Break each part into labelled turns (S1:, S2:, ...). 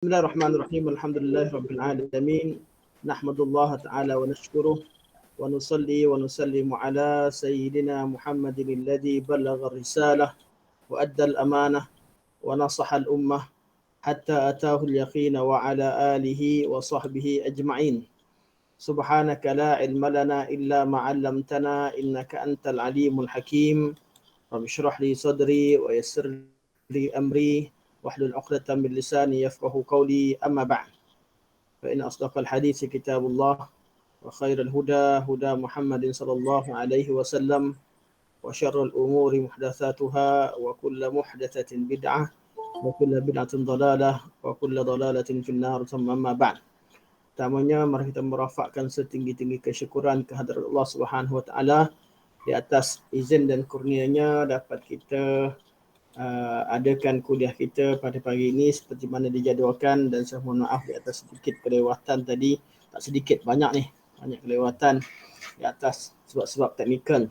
S1: بسم الله الرحمن الرحيم الحمد لله رب العالمين نحمد الله تعالى ونشكره ونصلي ونسلم على سيدنا محمد الذي بلغ الرسالة وأدى الأمانة ونصح الأمة حتى أتاه اليقين وعلى آله وصحبه أجمعين سبحانك لا علم لنا إلا ما علمتنا إنك أنت العليم الحكيم رب اشرح لي صدري ويسر لي أمري واحلل عقدة من لساني يفقه قولي أما بعد فإن أصدق الحديث كتاب الله وخير الهدى هدى محمد صلى الله عليه وسلم وشر الأمور محدثاتها وكل محدثة بدعة وكل بدعة ضلالة وكل ضلالة في النار ثم أما بعد. Pertamanya mari kita merafakkan setinggi-tinggi kesyukuran kehadrat Allah Subhanahu Wa Taala di atas izin dan kurnianya dapat kita adakan kuliah kita pada pagi ini seperti mana dijadualkan, dan saya mohon maaf di atas sedikit kelewatan tadi, tak sedikit, banyak kelewatan di atas sebab-sebab teknikal.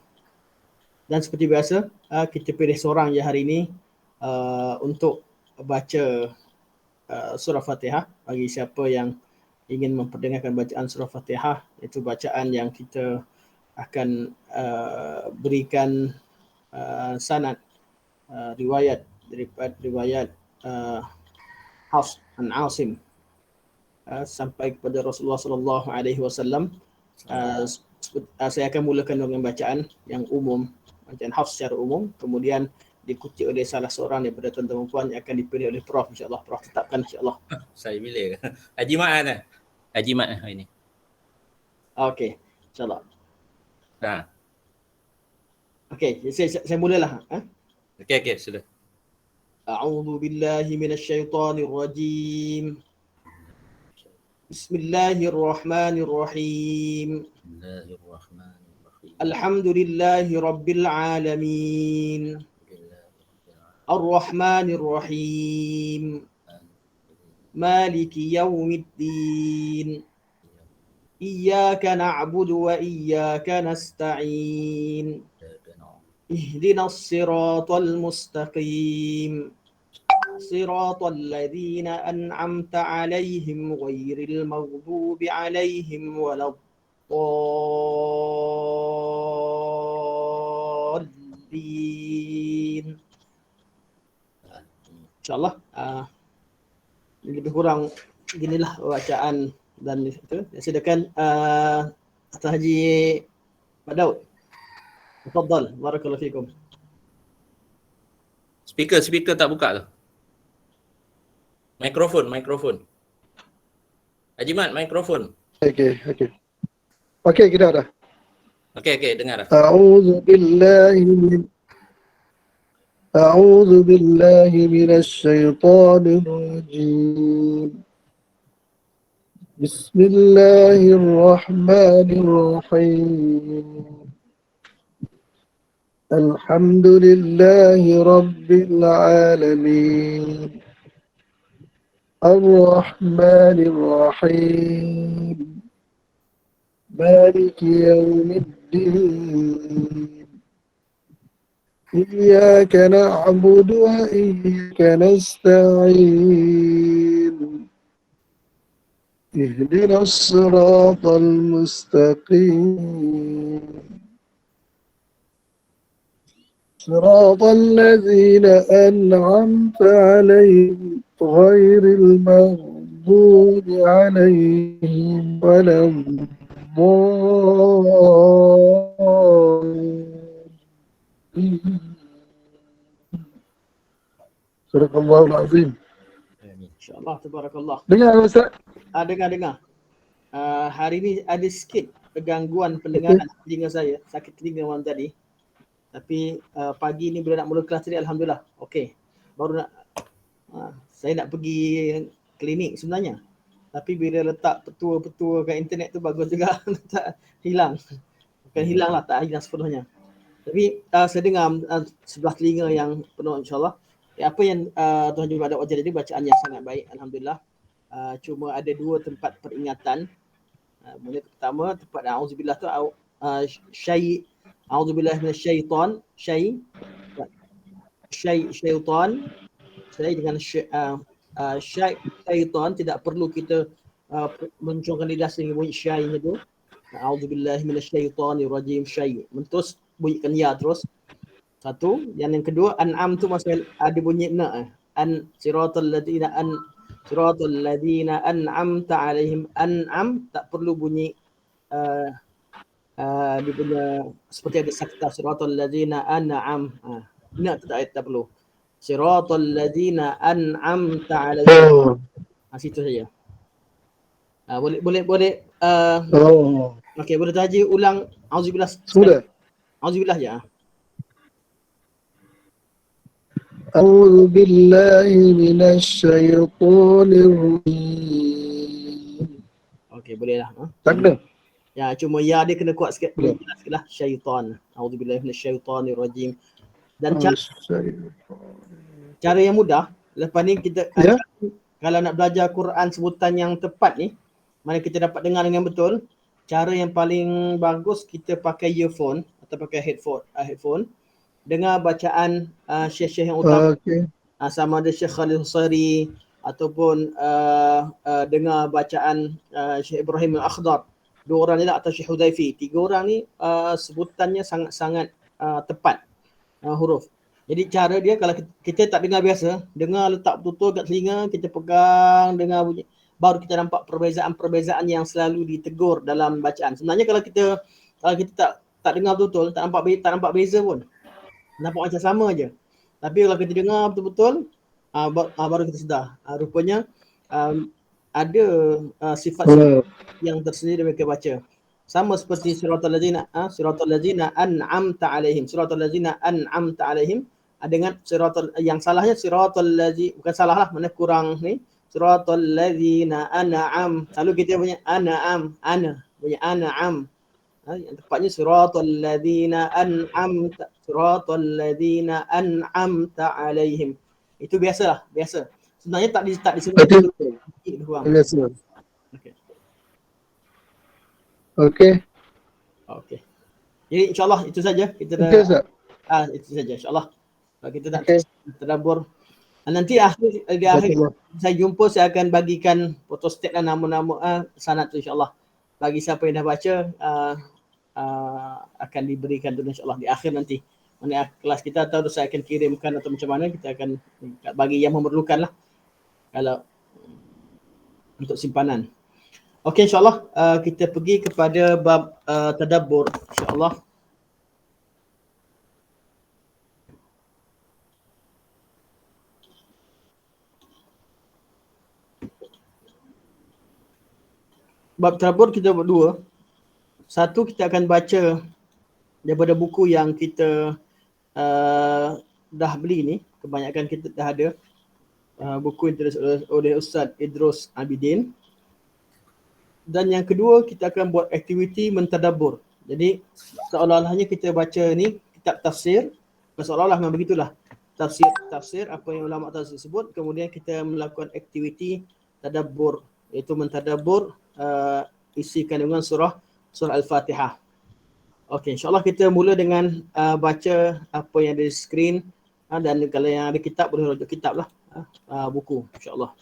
S1: Dan seperti biasa kita pilih seorang je hari ini untuk baca surah Fatihah bagi siapa yang ingin memperdengarkan bacaan surah Fatihah, iaitu bacaan yang kita akan berikan sanad riwayat daripada riwayat Hafs an Asim sampai kepada Rasulullah sallallahu alaihi wasallam. Saya akan mulakan dengan bacaan yang umum, bacaan Hafs secara umum, kemudian diikuti oleh salah seorang daripada tuan-tuan dan puan yang akan dipilih oleh Prof, insya-Allah. Prof tetapkan, insya-Allah.
S2: Saya pilih Haji Mat kan? Haji Mat hari ni.
S1: Okey, insya-Allah.
S2: Ha.
S1: Okey, saya mulalah.
S2: Okey, sudah.
S1: A'udzu billahi minasyaitonir rajim. Bismillahirrahmanirrahim.
S2: Bismillahirrahmanirrahim.
S1: Alhamdulillahi rabbil alamin. Ar-Rahmanir Rahim. Maliki yaumiddin. Iyyaka na'budu wa iyyaka nasta'in. Ihdinas siratal mustaqim. Siratal ladzina an'amta 'alaihim ghairil maghdubi 'alaihim waladdallin. InsyaAllah lebih kurang beginilah bacaan dan itu. Silakan Atas Haji Pak Daud. Tafadhal, barakallahu fikum.
S2: Speaker tak buka tu. Mikrofon. Haji Mat, mikrofon.
S3: Okey, kita dah.
S2: Okey, dengar dah.
S3: أعوذ بالله من الشيطان الرجيم. بسم الله الرحمن الرحيم. الحمد لله رب العالمين. الرحمن الرحيم. مالك يوم الدين. إياك نعبد وإياك نستعين. اهدنا الصراط المستقيم. صراط الذين أنعمت عليهم غير المغضوب عليهم ولا Sadaqallahul Azim.
S1: InsyaAllah, tabarakallah.
S3: Dengar Ustaz?
S1: Dengar. Hari ni ada sikit gangguan pendengaran telinga saya. Sakit telinga malam tadi. Tapi pagi ni bila nak mula kelas tadi, alhamdulillah. Okey. Baru nak saya nak pergi klinik sebenarnya. Tapi bila letak petua-petua kat internet tu bagus juga. Tak hilang. Bukan hilang lah, tak hilang sepenuhnya. Tapi saya dengar sebelah telinga yang penuh, insyaAllah. Apa yang Tuan Haji Mat Daud ajar tadi, bacaan yang sangat baik, alhamdulillah. Cuma ada dua tempat peringatan. Mula pertama, tempat a'udzubillah tu a'udzubillah minasyaitan, syaitan. Saya dengan syaitan, tidak perlu kita mencungkan lidah sehingga bunyi syai itu. A'udzubillahi minasyaitonirrajim, syai. Terus bunyikan ya terus. Satu. Yang kedua, an'am tu masih ada bunyi na. Siratal ladzina an'amta alaihim. An'am tak perlu bunyi dia punya seperti ada sakta, siratal ladzina an'am. Na tak perlu. Siratal ladzina an'amta alaihim. Situ saja. Boleh okey, boleh taji ulang auzubillah.
S3: Sudah.
S1: Auzubillah ya.
S3: أعوذ بالله من الشيطان الرجيم.
S1: Okey, bolehlah.
S3: Tak kena?
S1: Ya, cuma ya dia kena kuat sikit.
S3: Boleh.
S1: Jelas sikitlah. Syaitan. A'udzubillahi minasyaitonirrajim. Dan cara yang mudah, lepas ni kita kalau nak belajar Quran sebutan yang tepat ni, mana kita dapat dengar dengan betul, cara yang paling bagus kita pakai earphone atau pakai headphone, dengar bacaan syekh-syekh yang utama. Sama ada Syekh Khalil Husari ataupun dengar bacaan Syekh Ibrahim Al-Akhdar. Dua orang ni lah, atau Syekh Hudaifi. Tiga orang ni sebutannya sangat-sangat tepat huruf. Jadi cara dia, kalau kita tak dengar biasa, dengar letak betul-betul kat telinga, kita pegang, dengar bunyi, baru kita nampak perbezaan-perbezaan yang selalu ditegur dalam bacaan. Sebenarnya kalau kita tak dengar betul-betul, tak nampak beza pun. Nampak macam sama je. Tapi kalau kita dengar betul-betul, baru kita sedar. Rupanya ada sifat yang tersendiri mereka baca. Sama seperti siratal ladzina an'amta alaihim. Siratal ladzina an'amta alaihim. Dengan siratal, yang salahnya siratal ladzi, bukan salah lah, mana kurang ni. Siratal ladzina an'am. Selalu kita punya an'am, punya an'am. Yang tepatnya siratal ladzina an'amta, siratal ladzina an'amta alaihim. Itu biasa. Sebenarnya tak disebut.
S3: Biasa. Okey. Jadi insya-Allah itu saja kita dah.
S1: Itu saja insya-Allah. Kita dah tadabbur. Nanti di akhir saya jumpa, saya akan bagikan photostat dan nama-nama sanad tu insya-Allah. Bagi siapa yang dah baca akan diberikan tu insya-Allah di akhir nanti. Mana kelas kita atau saya akan kirimkan atau macam mana, kita akan bagi yang memerlukan lah. Kalau untuk simpanan. Okey, insya-Allah kita pergi kepada bab tadabbur insya-Allah. Bab tadabbur kita buat dua. Satu, kita akan baca daripada buku yang kita dah beli ni. Kebanyakan kita dah ada. Buku yang ditulis oleh Ustaz Idrus Abidin. Dan yang kedua, kita akan buat aktiviti mentadabbur. Jadi seolah-olahnya kita baca ni kitab tafsir. Seolah-olah memang begitulah. Tafsir apa yang ulama tafsir sebut. Kemudian kita melakukan aktiviti tadabbur, iaitu mentadabbur isi kandungan surah Al-Fatihah. Okey, insya-Allah kita mula dengan baca apa yang ada di skrin, dan kalau yang ada kitab boleh rujuk kitab lah, buku insya-Allah.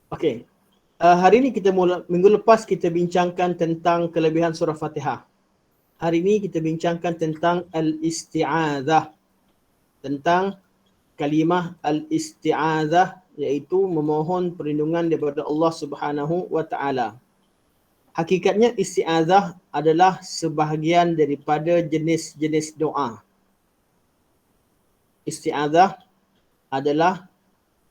S1: Okey. Hari ini kita minggu lepas kita bincangkan tentang kelebihan surah Fatihah. Hari ini kita bincangkan tentang al-isti'adzah. Tentang kalimah al-isti'adzah, iaitu memohon perlindungan daripada Allah Subhanahu wa taala. Hakikatnya isti'adzah adalah sebahagian daripada jenis-jenis doa. Isti'adzah adalah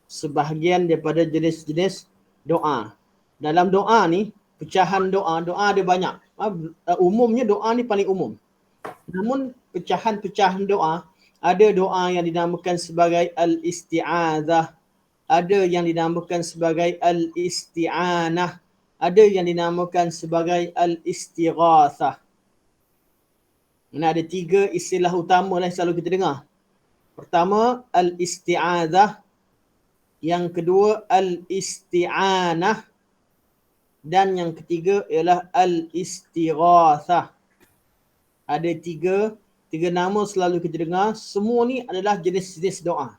S1: sebahagian daripada jenis-jenis doa. Dalam doa ni, pecahan doa ada banyak. Umumnya doa ni paling umum. Namun pecahan-pecahan doa, ada doa yang dinamakan sebagai al-isti'adzah, ada yang dinamakan sebagai al-isti'anah, ada yang dinamakan sebagai al-istighathah. Ada tiga istilah utama yang selalu kita dengar. Pertama, al-isti'adzah. Yang kedua, al-isti'anah. Dan yang ketiga ialah al-istighathah. Ada tiga nama selalu kita dengar. Semua ni adalah jenis-jenis doa.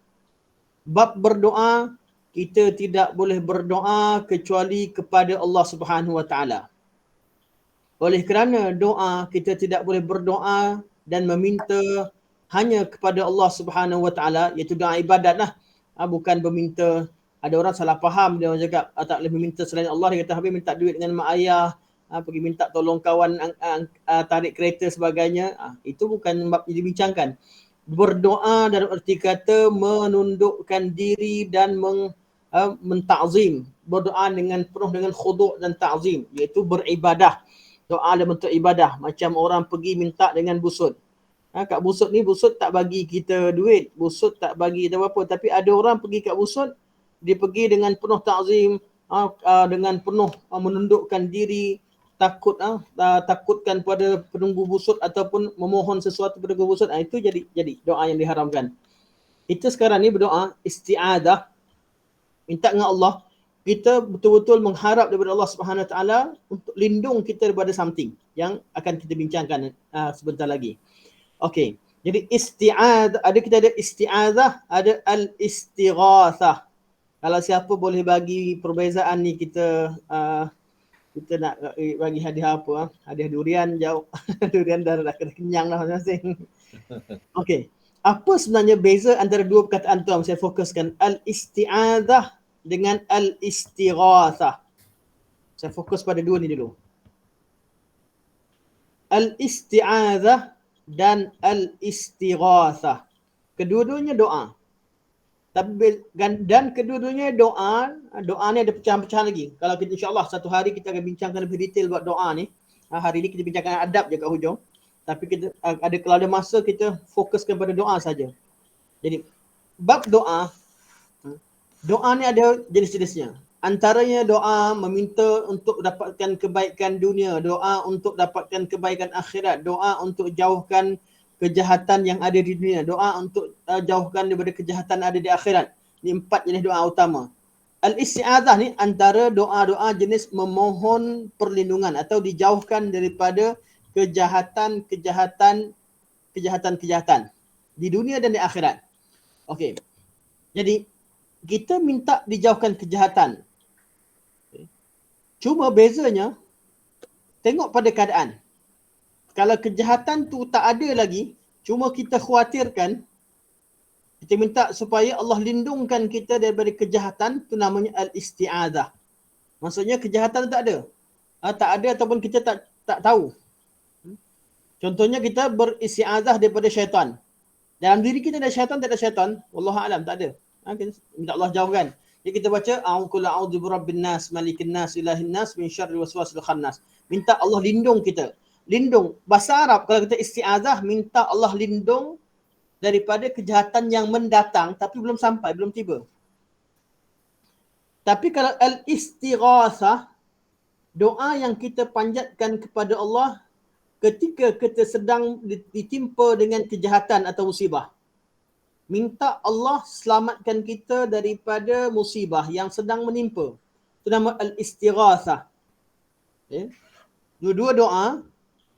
S1: bab berdoa, kita tidak boleh berdoa kecuali kepada Allah Subhanahu Wa Taala. Oleh kerana doa, kita tidak boleh berdoa dan meminta hanya kepada Allah Subhanahu Wa Taala, iaitu doa ibadat lah. Bukan meminta. Ada orang salah faham, dia orang cakap tak boleh meminta selain Allah. Dia kata habis minta duit dengan mak ayah, pergi minta tolong kawan tarik kereta sebagainya. Itu bukan bab yang dibincangkan. Berdoa dalam erti kata menundukkan diri dan mentazim. Berdoa dengan penuh dengan khuduk dan ta'zim, iaitu beribadah. Doa dalam bentuk ibadah. Macam orang pergi minta dengan busut. Kat busut ni, busut tak bagi kita duit. Busut tak bagi kita apa-apa. Tapi ada orang pergi kat busut, dia pergi dengan penuh ta'zim, dengan penuh menundukkan diri, takutkan pada penunggu busut ataupun memohon sesuatu pada penunggu busut. Itu jadi doa yang diharamkan. Kita sekarang ni berdoa isti'adah, minta dengan Allah. Kita betul-betul mengharap daripada Allah Subhanahu Wa Taala untuk lindung kita daripada something yang akan kita bincangkan sebentar lagi. Okey. Jadi kita ada isti'adzah, ada al-istighatsah. Kalau siapa boleh bagi perbezaan ni, kita nak bagi hadiah apa? Hadiah durian jauh. Durian dah kena kenyang dah masing-masing. Okey. Apa sebenarnya beza antara dua perkataan tu yang saya fokuskan? Al-isti'adzah dengan al-istighatsah. Saya fokus pada dua ni dulu. Al-isti'adzah dan al-istighatsah. Kedua-duanya doa. Dan kedua-duanya doa ni ada pecahan-pecahan lagi. Kalau kita insya-Allah satu hari kita akan bincangkan lebih detail buat doa ni. Hari ni kita bincangkan adab je kat hujung. Tapi kita kalau ada masa kita fokuskan pada doa saja. Jadi bab doa ni ada jenis-jenisnya. Antaranya doa meminta untuk dapatkan kebaikan dunia, doa untuk dapatkan kebaikan akhirat, doa untuk jauhkan kejahatan yang ada di dunia, doa untuk jauhkan daripada kejahatan ada di akhirat. Ini 4 jenis doa utama. Al-isti'adzah ni antara doa-doa jenis memohon perlindungan atau dijauhkan daripada kejahatan di dunia dan di akhirat. Okey. Jadi kita minta dijauhkan kejahatan. Cuma bezanya tengok pada keadaan. Kalau kejahatan tu tak ada lagi, cuma kita khawatirkan, kita minta supaya Allah lindungkan kita daripada kejahatan, tu namanya al-isti'adzah. Maksudnya kejahatan tu tak ada. Tak ada ataupun kita tak tahu. Contohnya kita beristi'adzah daripada syaitan. Dalam diri kita ada syaitan, tak ada syaitan? Wallahu a'lam, tak ada. Kita minta Allah jauhkan. Jadi kita baca a'udzu birabbin nas, malikin nas, ilahin nas, min syarri waswasil khannas. Minta Allah lindung kita. Lindung. Bahasa Arab kalau kita isti'adzah, minta Allah lindung daripada kejahatan yang mendatang tapi belum sampai, belum tiba. Tapi kalau al-istighatsah, doa yang kita panjatkan kepada Allah ketika kita sedang ditimpa dengan kejahatan atau musibah. Minta Allah selamatkan kita daripada musibah yang sedang menimpa. Itu nama al-istighatsah. Okay. Dua-dua doa,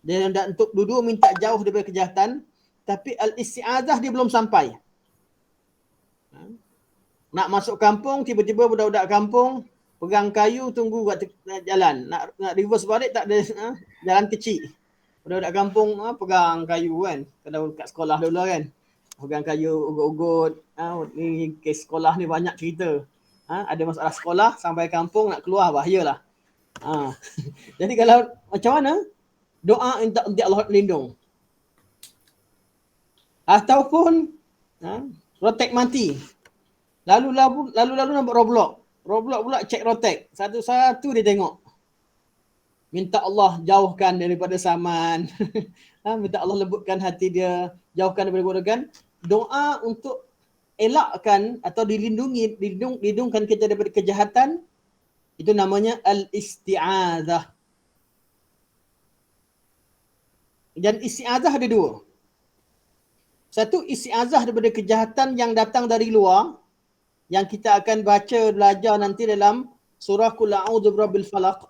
S1: dan untuk dua-dua minta jauh daripada kejahatan, tapi al-isti'adzah dia belum sampai. Nak masuk kampung, tiba-tiba budak-budak kampung pegang kayu tunggu kat jalan. Nak reverse balik tak ada, jalan kecil. Budak-budak kampung pegang kayu kan. Kalau kat sekolah dulu kan. Pegang kayu, ugut-ugut. Ni kes sekolah ni banyak cerita. Ada masalah sekolah, sampai kampung nak keluar, bahayalah. Jadi kalau macam mana? Doa minta Allah lindung. Ataupun rotek mati. Lalu nampak Roblox. Roblox pula cek rotek. Satu-satu dia tengok. Minta Allah jauhkan daripada saman. Minta Allah lembutkan hati dia. Jauhkan daripada keburukan. Doa untuk elakkan atau dilindungkan kita daripada kejahatan. Itu namanya al-isti'adzah. Dan isti'adzah ada dua. Satu, isti'adzah daripada kejahatan yang datang dari luar, yang kita akan belajar nanti dalam surah Qul a'udzu birabbil falaq.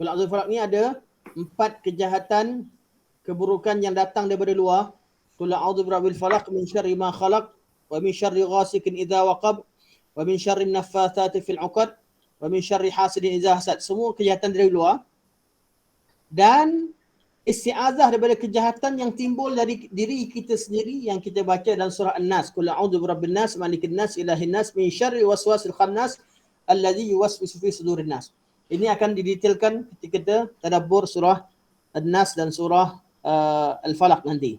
S1: Qul a'udzu birabbil falaq ni ada 4 kejahatan, keburukan yang datang daripada luar. Qul a'udzu birabbil falaq min syarri ma khalaq wa min syarri ghasikin idza waqab, wa min syarri naffatsati fil 'uqad, wa min syarri hasidin idza hasad. Semua kejahatan dari luar. Dan isti'azah daripada kejahatan yang timbul dari diri kita sendiri yang kita baca dalam surah An-Nas. Qul a'udzu birabbin nas, malikin nas, ilahin nas, min syarri waswasil khannas alladzi yuwaswisu fi sudurin nas. Ini akan didetailkan ketika kita tadabbur surah An-Nas dan surah Al-Falaq nanti.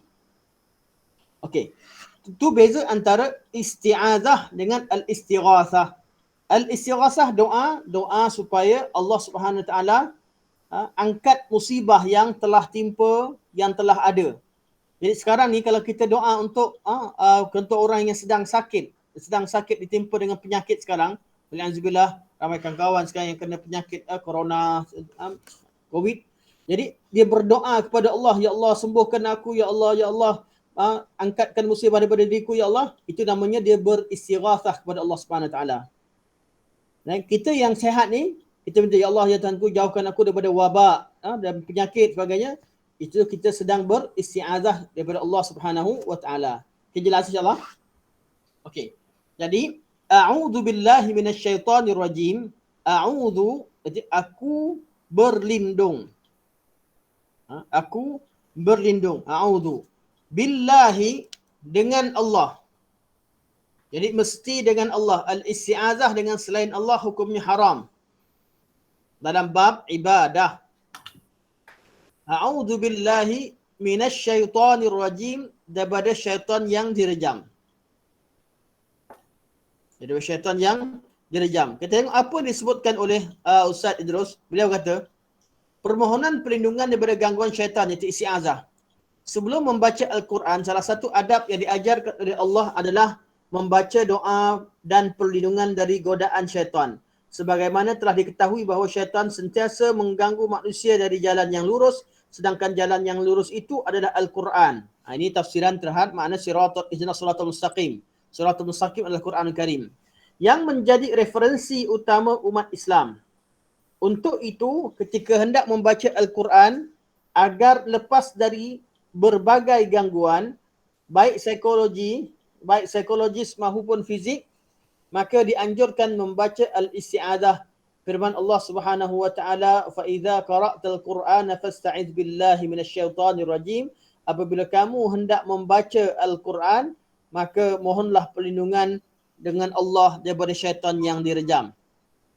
S1: Okey. Itu beza antara isti'azah dengan al-istighatsah. Al-istighatsah doa supaya Allah Subhanahu Wa Taala angkat musibah yang telah timpa, yang telah ada. Jadi sekarang ni kalau kita doa untuk orang yang sedang sakit ditimpa dengan penyakit sekarang, alhamdulillah ramai kawan-kawan sekarang yang kena penyakit corona, COVID. Jadi dia berdoa kepada Allah, ya Allah sembuhkan aku, ya Allah, angkatkan musibah daripada diriku, ya Allah. Itu namanya dia beristighatsah kepada Allah Subhanahu Wa Taala. Dan kita yang sihat ni, kita minta, ya Allah, ya Tuhanku, jauhkan aku daripada wabak dan penyakit sebagainya. Itu kita sedang beristi'azah daripada Allah Subhanahu Wa Taala. Okay, jelas insya-Allah? Okey. Jadi, a'udzu billahi minasyaitonir rajim. A'udzu, jadi aku berlindung. Aku berlindung. A'udzu billahi, dengan Allah. Jadi mesti dengan Allah. Al-isti'azah dengan selain Allah hukumnya haram. Dalam bab ibadah. A'udzu billahi minasyaitonir rajim, daripada syaitan yang direjam. Jadi syaitan yang direjam. Kita tengok apa disebutkan oleh Ustaz Idrus. Beliau kata, permohonan perlindungan daripada gangguan syaitan, iaitu isti'azah. Sebelum membaca Al-Quran, salah satu adab yang diajarkan oleh Allah adalah membaca doa dan perlindungan dari godaan syaitan. Sebagaimana telah diketahui bahawa syaitan sentiasa mengganggu manusia dari jalan yang lurus, sedangkan jalan yang lurus itu adalah Al-Quran. Ini tafsiran terhadap makna ihdinas siratal mustaqim. Siratal mustaqim adalah Quran Karim yang menjadi referensi utama umat Islam. Untuk itu, ketika hendak membaca Al-Quran, agar lepas dari berbagai gangguan, baik psikologis maupun fizik, maka dianjurkan membaca al-isti'adzah. Firman Allah Subhanahu Wa Taala, "Fa idza qara'tal Qur'ana fasta'iz billahi minasyaitonir rajim." Apabila kamu hendak membaca Al-Quran, maka mohonlah perlindungan dengan Allah daripada syaitan yang direjam.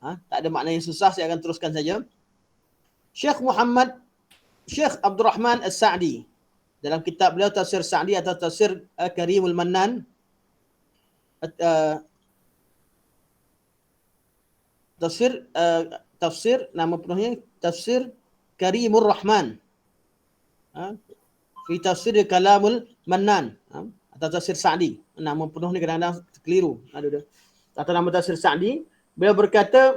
S1: Tak ada makna yang susah, saya akan teruskan saja. Syekh Abdul Rahman As-Sa'di, dalam kitab beliau Tafsir Sa'di atau Tafsir Karimul Mannan, tafsir nama penuhnya Tafsir Karimur Rahman. Fi Tafsir Kalamul Mannan atau Tafsir Sa'di. Nama penuh ni kadang-kadang keliru. Atau nama Tafsir Sa'di. Beliau berkata,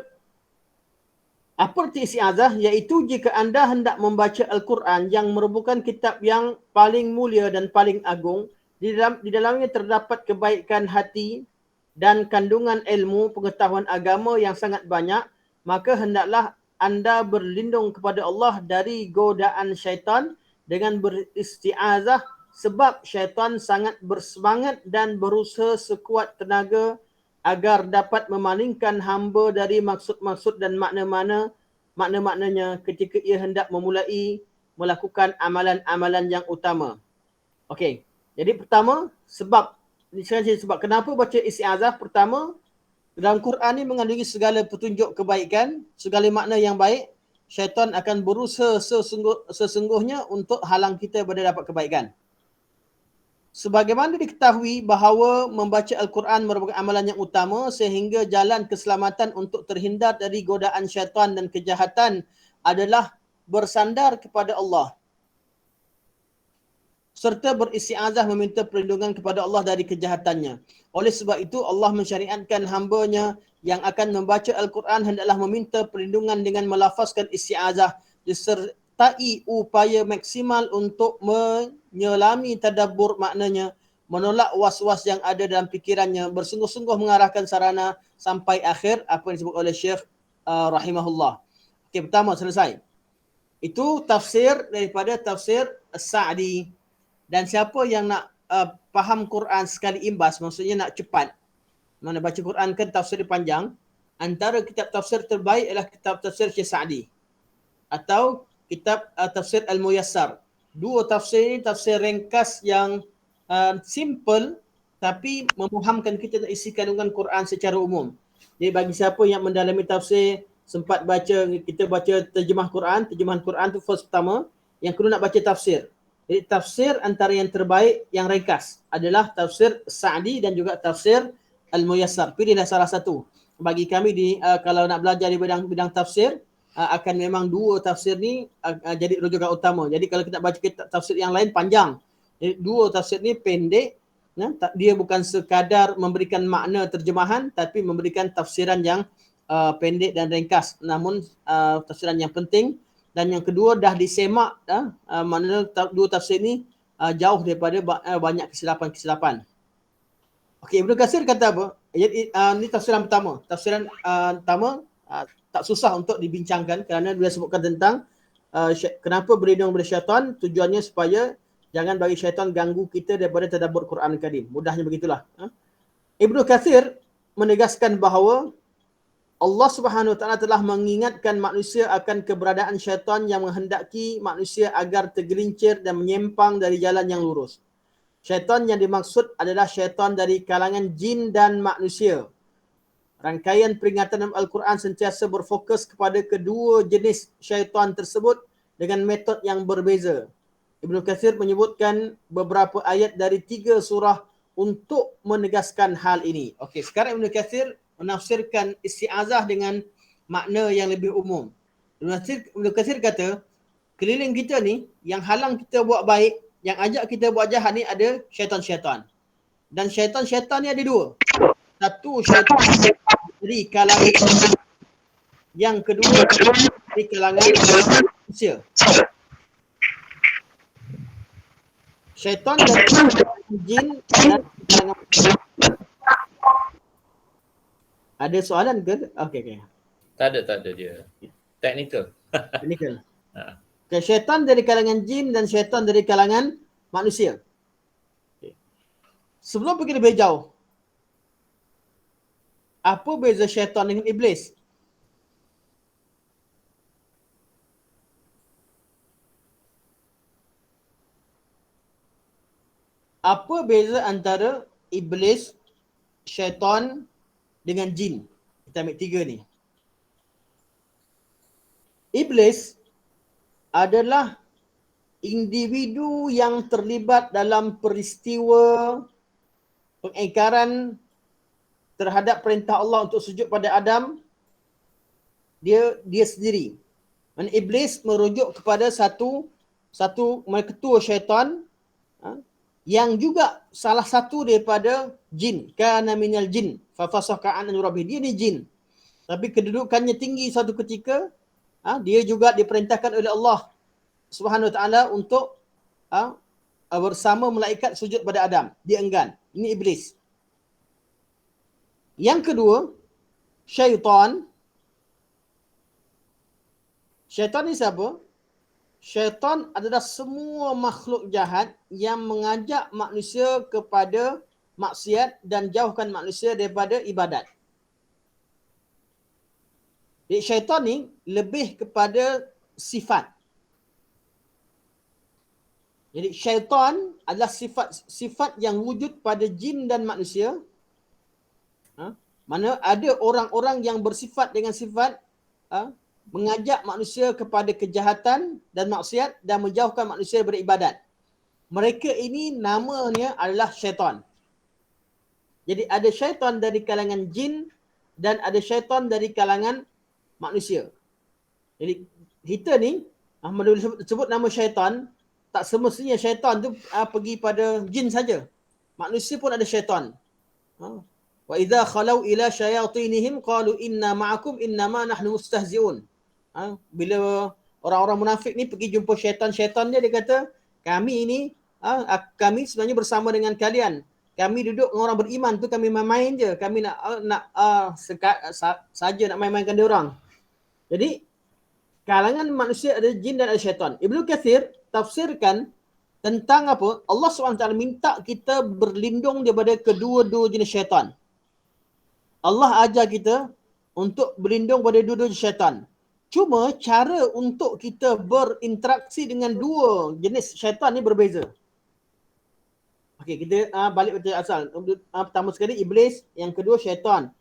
S1: apa arti isti'azah? Iaitu jika anda hendak membaca Al-Quran yang merupakan kitab yang paling mulia dan paling agung, di dalamnya terdapat kebaikan hati dan kandungan ilmu pengetahuan agama yang sangat banyak, maka hendaklah anda berlindung kepada Allah dari godaan syaitan dengan beristi'azah, sebab syaitan sangat bersemangat dan berusaha sekuat tenaga agar dapat memalingkan hamba dari maksud-maksud dan makna-maknanya ketika ia hendak memulai melakukan amalan-amalan yang utama. Okey. Jadi pertama, sebab kenapa baca isti'azah? Pertama, dalam Quran ni mengandungi segala petunjuk kebaikan, segala makna yang baik. Syaitan akan berusaha sesungguhnya untuk halang kita pada dapat kebaikan. Sebagaimana diketahui bahawa membaca Al-Quran merupakan amalan yang utama, sehingga jalan keselamatan untuk terhindar dari godaan syaitan dan kejahatan adalah bersandar kepada Allah, serta beristi'azah meminta perlindungan kepada Allah dari kejahatannya. Oleh sebab itu, Allah mensyariatkan hamba-Nya yang akan membaca Al-Quran hendaklah meminta perlindungan dengan melafazkan isti'azah, disertai upaya maksimal untuk menyelami tadabbur maknanya, menolak was-was yang ada dalam fikirannya, bersungguh-sungguh mengarahkan sarana sampai akhir apa yang disebut oleh Syekh rahimahullah. Okey, pertama selesai. Itu tafsir daripada Tafsir As-Sa'di. Dan siapa yang nak faham Quran sekali imbas, maksudnya nak cepat. Mana baca Quran kan tafsir panjang. Antara kitab tafsir terbaik adalah kitab tafsir Syekh Sa'di atau kitab tafsir Al-Muyassar. Dua tafsir ini tafsir ringkas yang simple tapi memahamkan kita isi kandungan Quran secara umum. Jadi bagi siapa yang mendalami tafsir, sempat baca, kita baca terjemahan Quran tu first pertama. Yang kedua nak baca tafsir. Jadi tafsir antara yang terbaik, yang ringkas adalah tafsir Sa'di dan juga tafsir Al-Muyassar. Pilihlah salah satu. Bagi kami kalau nak belajar di bidang tafsir, akan memang dua tafsir ni jadi rujukan utama. Jadi kalau kita baca kitab tafsir yang lain panjang. Jadi dua tafsir ni pendek. Dia bukan sekadar memberikan makna terjemahan tapi memberikan tafsiran yang pendek dan ringkas. Namun tafsiran yang penting. Dan yang kedua dah disemak, maknanya dua tafsir ni jauh daripada banyak kesilapan-kesilapan. Okey, Ibnu Katsir kata apa? Ini tafsiran pertama. Tafsiran pertama tak susah untuk dibincangkan kerana dia sebutkan tentang kenapa berlindung dari syaitan. Tujuannya supaya jangan bagi syaitan ganggu kita daripada tadabbur Quran Karim. Mudahnya begitulah. Ibnu Katsir menegaskan bahawa Allah Subhanahu Wa Taala telah mengingatkan manusia akan keberadaan syaitan yang menghendaki manusia agar tergelincir dan menyimpang dari jalan yang lurus. Syaitan yang dimaksud adalah syaitan dari kalangan jin dan manusia. Rangkaian peringatan dalam Al-Quran sentiasa berfokus kepada kedua jenis syaitan tersebut dengan metod yang berbeza. Ibnu Katsir menyebutkan beberapa ayat dari 3 surah untuk menegaskan hal ini. Okey, sekarang Ibnu Katsir menafsirkan isti'azah dengan makna yang lebih umum. Ibnu Katsir kata, keliling kita ni yang halang kita buat baik, yang ajak kita buat jahat ni ada syaitan-syaitan. Dan syaitan-syaitan ni ada dua. Satu syaitan dari kalangan, yang kedua dari kalangan manusia. Syaitan dari jin dan kalangan manusia. Ada soalan ke? Okey.
S2: Tak ada dia. Technical.
S1: Technical. Okay, syaitan dari kalangan jin dan syaitan dari kalangan manusia. Okay. Sebelum pergi lebih jauh, apa beza syaitan dengan iblis? Apa beza antara iblis, syaitan dengan jin? Kita ambil 3 ni. Iblis adalah individu yang terlibat dalam peristiwa pengingkaran terhadap perintah Allah untuk sujud pada Adam. Dia sendiri. Dan iblis merujuk kepada satu ketua syaitan yang juga salah satu daripada jin. Kana minal jin fa fasakha an rabbih. Dia ni jin. Tapi kedudukannya tinggi suatu ketika. Dia juga diperintahkan oleh Allah Subhanahu Wa Taala untuk bersama malaikat sujud pada Adam. Dia enggan. Ini iblis. Yang kedua, syaitan. Syaitan ni siapa? Syaitan adalah semua makhluk jahat yang mengajak manusia kepada maksiat dan jauhkan manusia daripada ibadat. Jadi syaitan ni lebih kepada sifat. Jadi syaitan adalah sifat yang wujud pada jin dan manusia. Mana ada orang-orang yang bersifat dengan sifat mengajak manusia kepada kejahatan dan maksiat dan menjauhkan manusia daripada ibadat. Mereka ini namanya adalah syaitan. Jadi ada syaitan dari kalangan jin dan ada syaitan dari kalangan manusia. Jadi kita ni sebut nama syaitan, tak semestinya syaitan tu pergi pada jin saja. Manusia pun ada syaitan. Wa idza khalau ila syayatinihim qalu inna ma'akum innama nahnu mustahzi'un. Bila orang-orang munafik ni pergi jumpa syaitan-syaitan dia kata, kami sebenarnya bersama dengan kalian. Kami duduk dengan orang beriman tu, kami main-main je. Kami nak main-mainkan dia orang. Jadi kalangan manusia ada jin dan ada syaitan. Ibnu Katsir tafsirkan tentang apa? Allah SWT minta kita berlindung daripada kedua-dua jenis syaitan. Allah ajar kita untuk berlindung pada dua-dua jenis syaitan. Cuma cara untuk kita berinteraksi dengan dua jenis syaitan ni berbeza. Okey, kita balik pada asal. Pertama sekali iblis, yang kedua syaitan.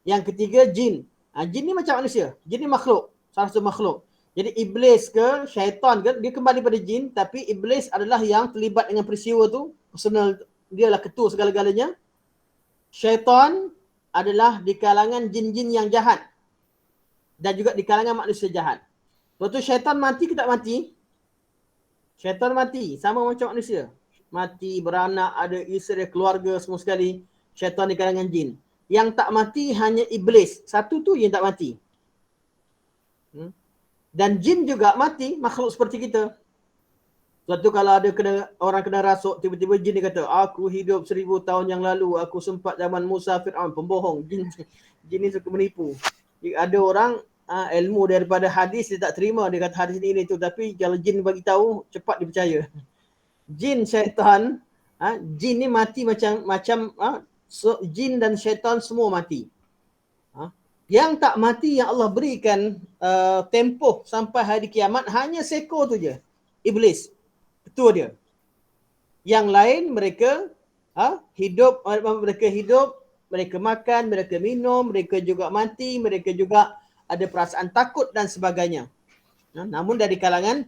S1: Yang ketiga jin. Jin ni macam manusia. Jin ni makhluk, salah satu makhluk. Jadi iblis ke syaitan ke, dia kembali pada jin, tapi iblis adalah yang terlibat dengan peristiwa tu, personal, dia lah ketua segala-galanya. Syaitan adalah di kalangan jin-jin yang jahat dan juga di kalangan manusia jahat. Lepas tu syaitan mati ke tak mati? Syaitan mati, sama macam manusia. Mati, beranak, ada isteri, keluarga, semua sekali. Syaitan di kalangan jin. Yang tak mati hanya iblis. Satu tu yang tak mati. Dan jin juga mati, makhluk seperti kita. Suatu kalau ada orang kena rasuk, tiba-tiba jin dia kata, aku hidup 1000 tahun yang lalu, aku sempat zaman Musa, Fir'aun, pembohong. Jin ni suka menipu. Ada orang ilmu daripada hadis dia tak terima, dia kata hadis ni tu, tapi kalau jin bagi tahu cepat dipercaya. Jin, syaitan, jin ni mati macam jin dan syaitan semua mati. Yang tak mati yang Allah berikan tempoh sampai hari kiamat hanya seekor tu je. Iblis. Ketua dia. Yang lain mereka hidup, mereka makan, mereka minum, mereka juga mati, mereka juga ada perasaan takut dan sebagainya. Namun dari kalangan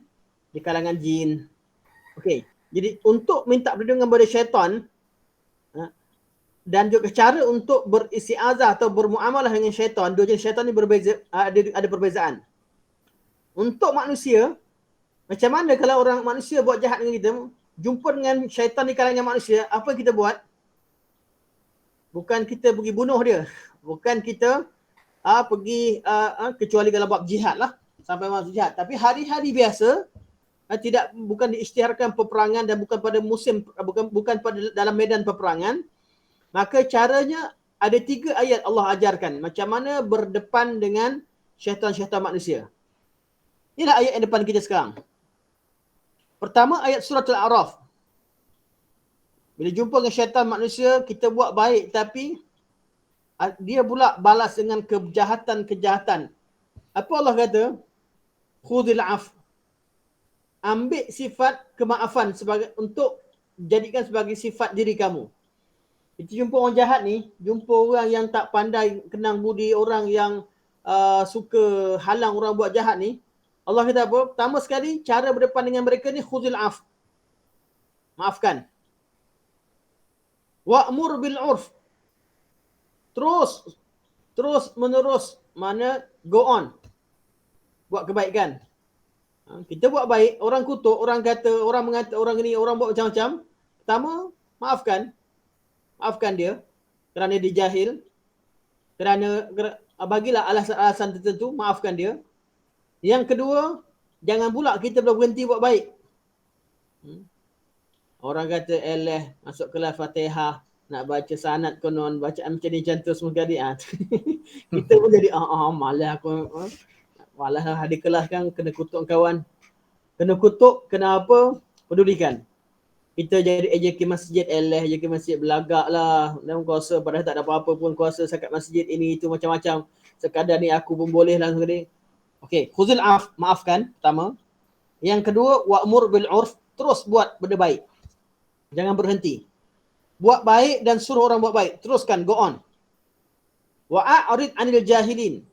S1: jin. Okey. Jadi untuk minta perlindungan kepada syaitan dan juga cara untuk beristiazah atau bermuamalah dengan syaitan, dua jenis syaitan ni berbeza, ada perbezaan. Untuk manusia, macam mana kalau orang manusia buat jahat dengan kita, jumpa dengan syaitan di kalangan manusia, apa kita buat? Bukan kita pergi bunuh dia. Bukan kita pergi kecuali kalau bab jihad lah, sampai masuk jihad. Tapi hari-hari biasa, bukan diisytiharkan peperangan dan bukan pada musim, bukan pada dalam medan peperangan, maka caranya ada 3 ayat Allah ajarkan macam mana berdepan dengan syaitan-syaitan manusia. Inilah ayat yang depan kita sekarang. Pertama ayat surah Al-A'raf. Bila jumpa dengan syaitan manusia, kita buat baik tapi dia pula balas dengan kejahatan-kejahatan. Apa Allah kata? Khudhil af. Ambil sifat kemaafan untuk jadikan sebagai sifat diri kamu. Kita jumpa orang jahat ni, jumpa orang yang tak pandai kenang budi, orang yang suka halang orang buat jahat ni, Allah kata apa? Pertama sekali, cara berdepan dengan mereka ni khudhil af. Maafkan. Wa'mur bil urf. Terus menerus, mana go on. Buat kebaikan. Kita buat baik, orang kutuk, orang kata, orang mengata, orang ni, orang buat macam-macam. Pertama, maafkan. Maafkan dia kerana dia jahil, kerana bagilah alasan-alasan tertentu, maafkan dia. Yang kedua, jangan pula kita berhenti buat baik. Orang kata masuk kelas Fatihah, nak baca sanad konon, bacaan macam ni cantik semua sekali. Kita pun jadi malas aku. Malas lah di kelas kan, kena kutuk kawan. Kena kutuk, kena apa? Pedulikan. Kita jadi AJK masjid, AJK masjid belagak lah. Dan kuasa padahal tak ada apa-apa pun, kuasa sakat masjid ini itu macam-macam. Sekadar ni aku pun boleh lah. Okey, khuzil af, maafkan pertama. Yang kedua, wa'mur bil urf, terus buat benda baik. Jangan berhenti. Buat baik dan suruh orang buat baik. Teruskan, go on. Wa'arid anil jahilin.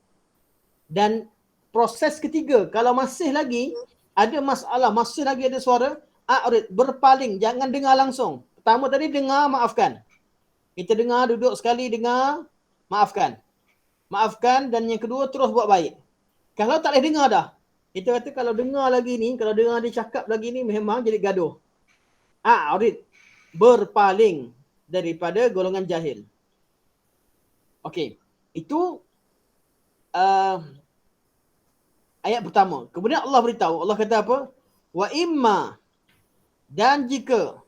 S1: Dan proses ketiga, kalau masih lagi ada masalah, masih lagi ada suara, a'rid, berpaling, jangan dengar langsung. Pertama tadi dengar, maafkan. Kita dengar, duduk sekali dengar, maafkan. Maafkan, dan yang kedua terus buat baik. Kalau tak boleh dengar dah, kita kata kalau dengar lagi ni, kalau dengar dia cakap lagi ni, memang jadi gaduh. A'rid, berpaling daripada golongan jahil. Okey, itu ayat pertama. Kemudian Allah beritahu, Allah kata apa? Wa imma, dan jika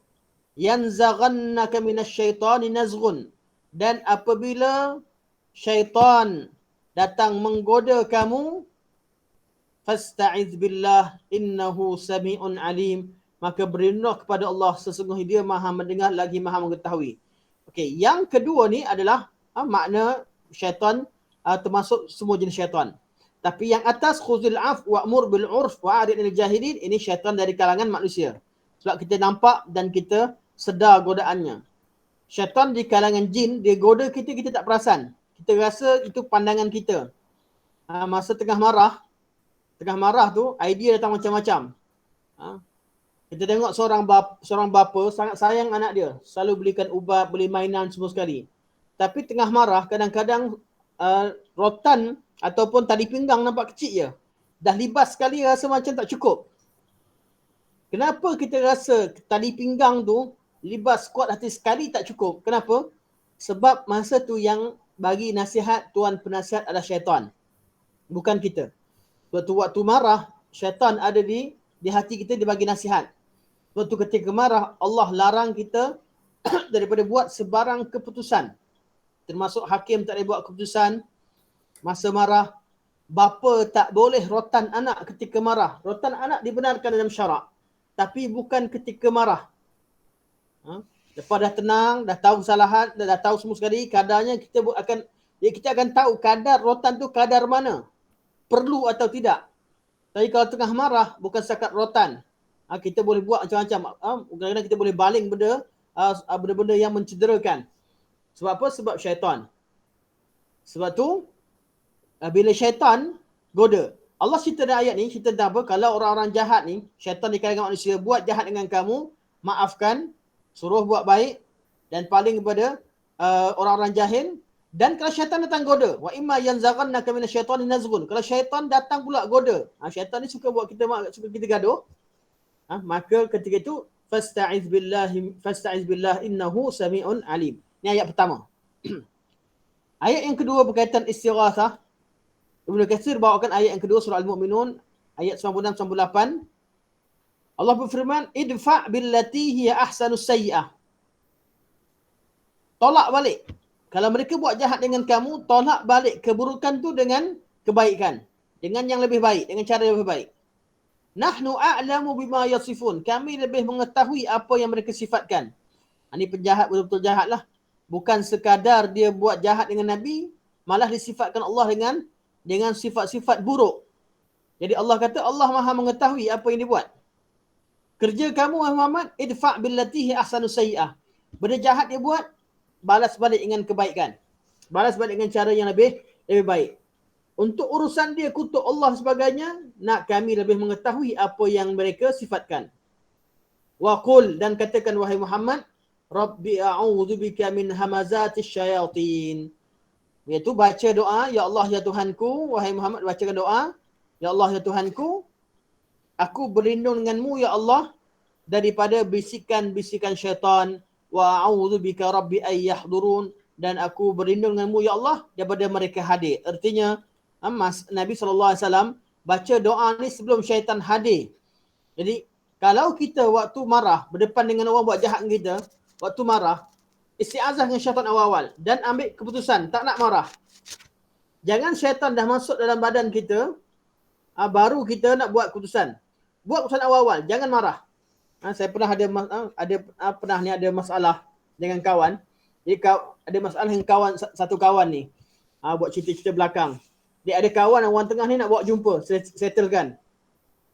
S1: yanzaghannaka minasyaitani nazghun, dan apabila syaitan datang menggoda kamu, fasta'iz billah innahu sami'un alim, maka berlindunglah kepada Allah, sesungguhnya dia maha mendengar lagi maha mengetahui. Okey, yang kedua ni adalah makna syaitan termasuk semua jenis syaitan. Tapi yang atas, khuzil af wa'mur bil urf wa'arid anil jahilin, ini syaitan dari kalangan manusia. Sebab kita nampak dan kita sedar godaannya. Syaitan di kalangan jin, dia goda kita, kita tak perasan. Kita rasa itu pandangan kita. Masa tengah marah tu, idea datang macam-macam. Kita tengok seorang bapa sangat sayang anak dia. Selalu belikan ubat, beli mainan semua sekali. Tapi tengah marah, kadang-kadang rotan ataupun tali pinggang nampak kecil je. Dah libas sekali rasa macam tak cukup. Kenapa kita rasa tali pinggang tu libas kuat hati sekali tak cukup? Kenapa? Sebab masa tu yang bagi nasihat tuan penasihat adalah syaitan. Bukan kita. Waktu marah, syaitan ada di hati kita, dia bagi nasihat. Waktu ketika marah, Allah larang kita daripada buat sebarang keputusan. Termasuk hakim tak boleh buat keputusan masa marah. Bapa tak boleh rotan anak ketika marah. Rotan anak dibenarkan dalam syarak. Tapi bukan ketika marah. Lepas dah tenang, dah tahu kesalahan, dah tahu semua sekali, kadarnya kita akan tahu kadar rotan tu kadar mana. Perlu atau tidak. Tapi kalau tengah marah, bukan setakat rotan. Kita boleh buat macam-macam. Kadang-kadang kita boleh baling benda-benda yang mencederakan. Sebab apa? Sebab syaitan. Sebab tu, bila syaitan goda. Allah cerita dalam ayat ni, cerita tentang apa? Kalau orang-orang jahat ni, syaitan di kalangan manusia buat jahat dengan kamu, maafkan, suruh buat baik, dan paling kepada orang-orang jahil. Dan kalau syaitan datang goda, wa imma yanzaghannaka minasyaitani nazghun. Kalau syaitan datang pula goda, syaitan ni suka buat kita gaduh. Maka ketika itu fasta'iz billah innahu sami'un alim. Ini ayat pertama. Ayat yang kedua berkaitan istighatsah. Ibnu Katsir bawakan ayat yang kedua surah Al-Mu'minun ayat 96-98. Allah berfirman, idfa' billati hiya ahsanus sayyi'ah. Tolak balik. Kalau mereka buat jahat dengan kamu, tolak balik keburukan tu dengan kebaikan. Dengan yang lebih baik, dengan cara yang lebih baik. Nahnu a'lamu bima yasifun. Kami lebih mengetahui apa yang mereka sifatkan. Ini penjahat betul-betul jahat lah. Bukan sekadar dia buat jahat dengan Nabi, malah disifatkan Allah dengan sifat-sifat buruk. Jadi Allah kata Allah maha mengetahui apa yang dia buat. Kerja kamu Muhammad, idfa' billati hi ahsanus sayyi'ah. Benda jahat dia buat, balas balik dengan kebaikan. Balas balik dengan cara yang lebih baik. Untuk urusan dia kutuk Allah sebagainya, nak kami lebih mengetahui apa yang mereka sifatkan. Wa qul, dan katakan wahai Muhammad, Rabbi a'udzubika min hamazatis syayatin. Iaitu baca doa, ya Allah ya Tuhanku, wahai Muhammad bacakan doa, ya Allah ya Tuhanku, aku berlindung denganmu ya Allah daripada bisikan-bisikan syaitan, wa a'udzubika rabbi ay yahdurun, dan aku berlindung denganmu ya Allah daripada mereka hadir. Artinya Nabi SAW baca doa ni sebelum syaitan hadir. Jadi kalau kita waktu marah berdepan dengan orang buat jahat dengan kita, waktu marah, isti'azah dengan syaitan awal-awal dan ambil keputusan tak nak marah. Jangan syaitan dah masuk dalam badan kita, baru kita nak buat keputusan. Buat keputusan awal-awal, jangan marah. Saya pernah ada masalah dengan kawan. Jadi ada masalah dengan satu kawan ni. Buat cerita-cerita belakang. Dia ada kawan orang tengah ni nak bawa jumpa, settlekan.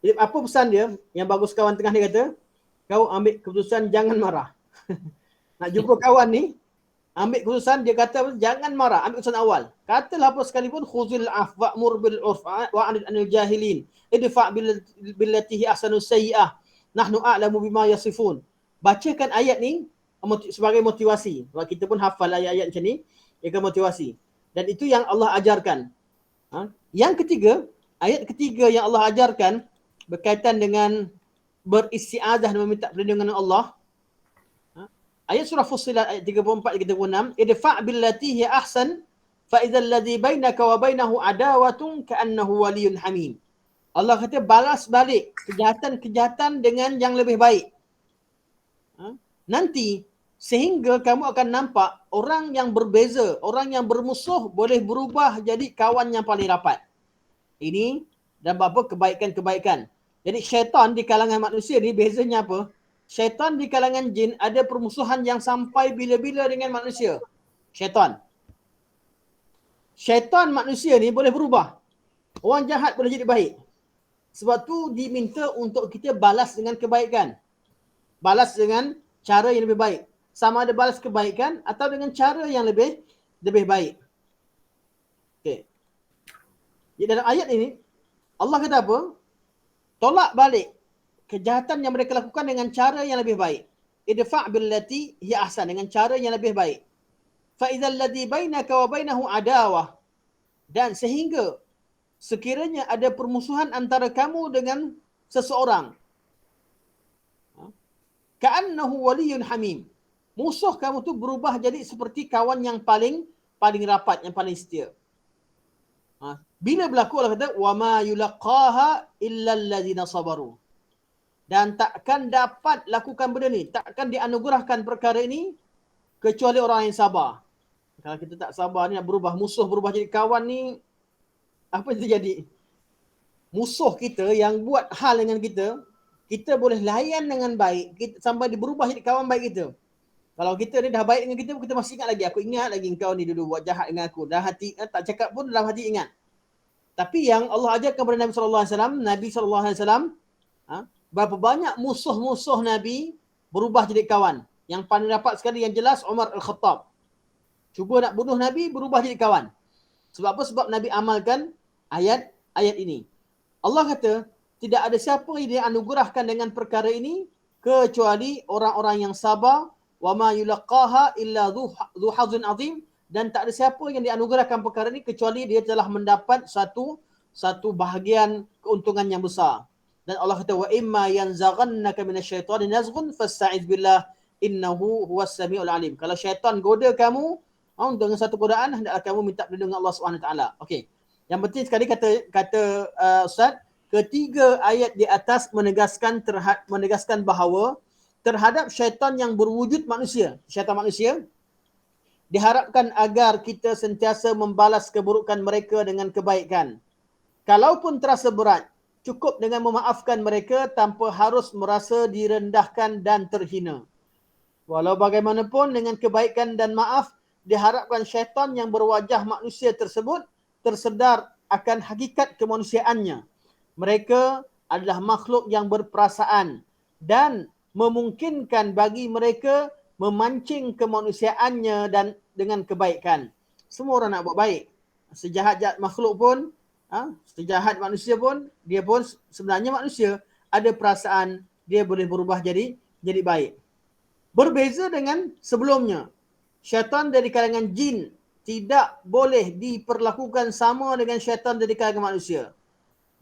S1: Jadi apa pesan dia? Yang bagus kawan tengah ni kata, kau ambil keputusan jangan marah. Nak jumpa kawan ni, ambil keputusan, dia kata jangan marah, ambil keputusan awal. Katalah apa sekalipun, khuzil af wa'mur bil urf wa'arid anil jahilin. Idfa' billati hi ahsanus sayyi'ah. Nahnu a'lamu bima yasifun. Bacakan ayat ni sebagai motivasi. Sebab kita pun hafal ayat-ayat macam ni, ia akan motivasi. Dan itu yang Allah ajarkan. Yang ketiga, ayat ketiga yang Allah ajarkan berkaitan dengan beristi'azah dan meminta perlindungan Allah. Ayat surah Fussilat ayat 34-36, idfa' billati hi ahsan fa idzal ladzi bainaka wa bainahu adawatun ka'annahu waliyyun hamim. Allah kata balas balik kejahatan dengan yang lebih baik. Nanti sehingga kamu akan nampak orang yang berbeza, orang yang bermusuh boleh berubah jadi kawan yang paling rapat. Ini dan apa kebaikan-kebaikan. Jadi syaitan di kalangan manusia ni bezanya apa? Syaitan di kalangan jin ada permusuhan yang sampai bila-bila dengan manusia. Syaitan. Syaitan manusia ni boleh berubah. Orang jahat boleh jadi baik. Sebab tu diminta untuk kita balas dengan kebaikan. Balas dengan cara yang lebih baik. Sama ada balas kebaikan atau dengan cara yang lebih baik. Okey. Jadi dalam ayat ini Allah kata apa? Tolak balik kejahatan yang mereka lakukan dengan cara yang lebih baik. Idfa' billati hi ahsan, dengan cara yang lebih baik. Fa idzal ladzi bainaka wa bainahu adawah, dan sehingga sekiranya ada permusuhan antara kamu dengan seseorang, ka'annahu waliyyun hamim, musuh kamu tu berubah jadi seperti kawan yang paling rapat, yang paling setia. Bila berlaku Allah kata wa ma yulaqaha illa allazina sabaru, dan takkan dapat lakukan benda ni, takkan dianugerahkan perkara ini kecuali orang yang sabar. Kalau kita tak sabar ni nak berubah, musuh berubah jadi kawan ni, apa yang terjadi? Musuh kita yang buat hal dengan kita, kita boleh layan dengan baik kita, sampai dia berubah jadi kawan baik kita. Kalau kita ni dah baik dengan kita masih ingat lagi, aku ingat lagi engkau ni dulu buat jahat dengan aku. Dah hati, tak cakap pun dalam hati ingat. Tapi yang Allah ajarkan kepada Nabi SAW, berapa banyak musuh-musuh Nabi berubah jadi kawan. Yang paling rapat sekali yang jelas Umar Al-Khattab. Cuba nak bunuh Nabi, berubah jadi kawan. Sebab apa? Sebab Nabi amalkan ayat ini. Allah kata, tidak ada siapa yang dianugerahkan dengan perkara ini kecuali orang-orang yang sabar. Wa ma yulaqaha illa dhu hazzin azim, dan tak ada siapa yang dianugerahkan perkara ini kecuali dia telah mendapat satu bahagian keuntungan yang besar. Dan Allah kata wa imma yanzaghannaka minasyaitani nazghun fasta'iz billah innahu huwas samiul alim. Kalau syaitan goda kamu dengan satu godaan, hendaklah kamu minta perlindungan Allah Subhanahu taala. Okey. Yang penting sekali kata Ustaz, ketiga ayat di atas menegaskan bahawa terhadap syaitan yang berwujud manusia, syaitan manusia, diharapkan agar kita sentiasa membalas keburukan mereka dengan kebaikan. Kalaupun terasa berat, cukup dengan memaafkan mereka tanpa harus merasa direndahkan dan terhina. Walau bagaimanapun, dengan kebaikan dan maaf, diharapkan syaitan yang berwajah manusia tersebut tersedar akan hakikat kemanusiaannya. Mereka adalah makhluk yang berperasaan dan memungkinkan bagi mereka memancing kemanusiaannya dan dengan kebaikan. Semua orang nak buat baik. Sejahat-jahat makhluk pun, sejahat manusia pun, dia pun sebenarnya manusia, ada perasaan, dia boleh berubah jadi baik. Berbeza dengan sebelumnya. Syaitan dari kalangan jin tidak boleh diperlakukan sama dengan syaitan dari kalangan manusia.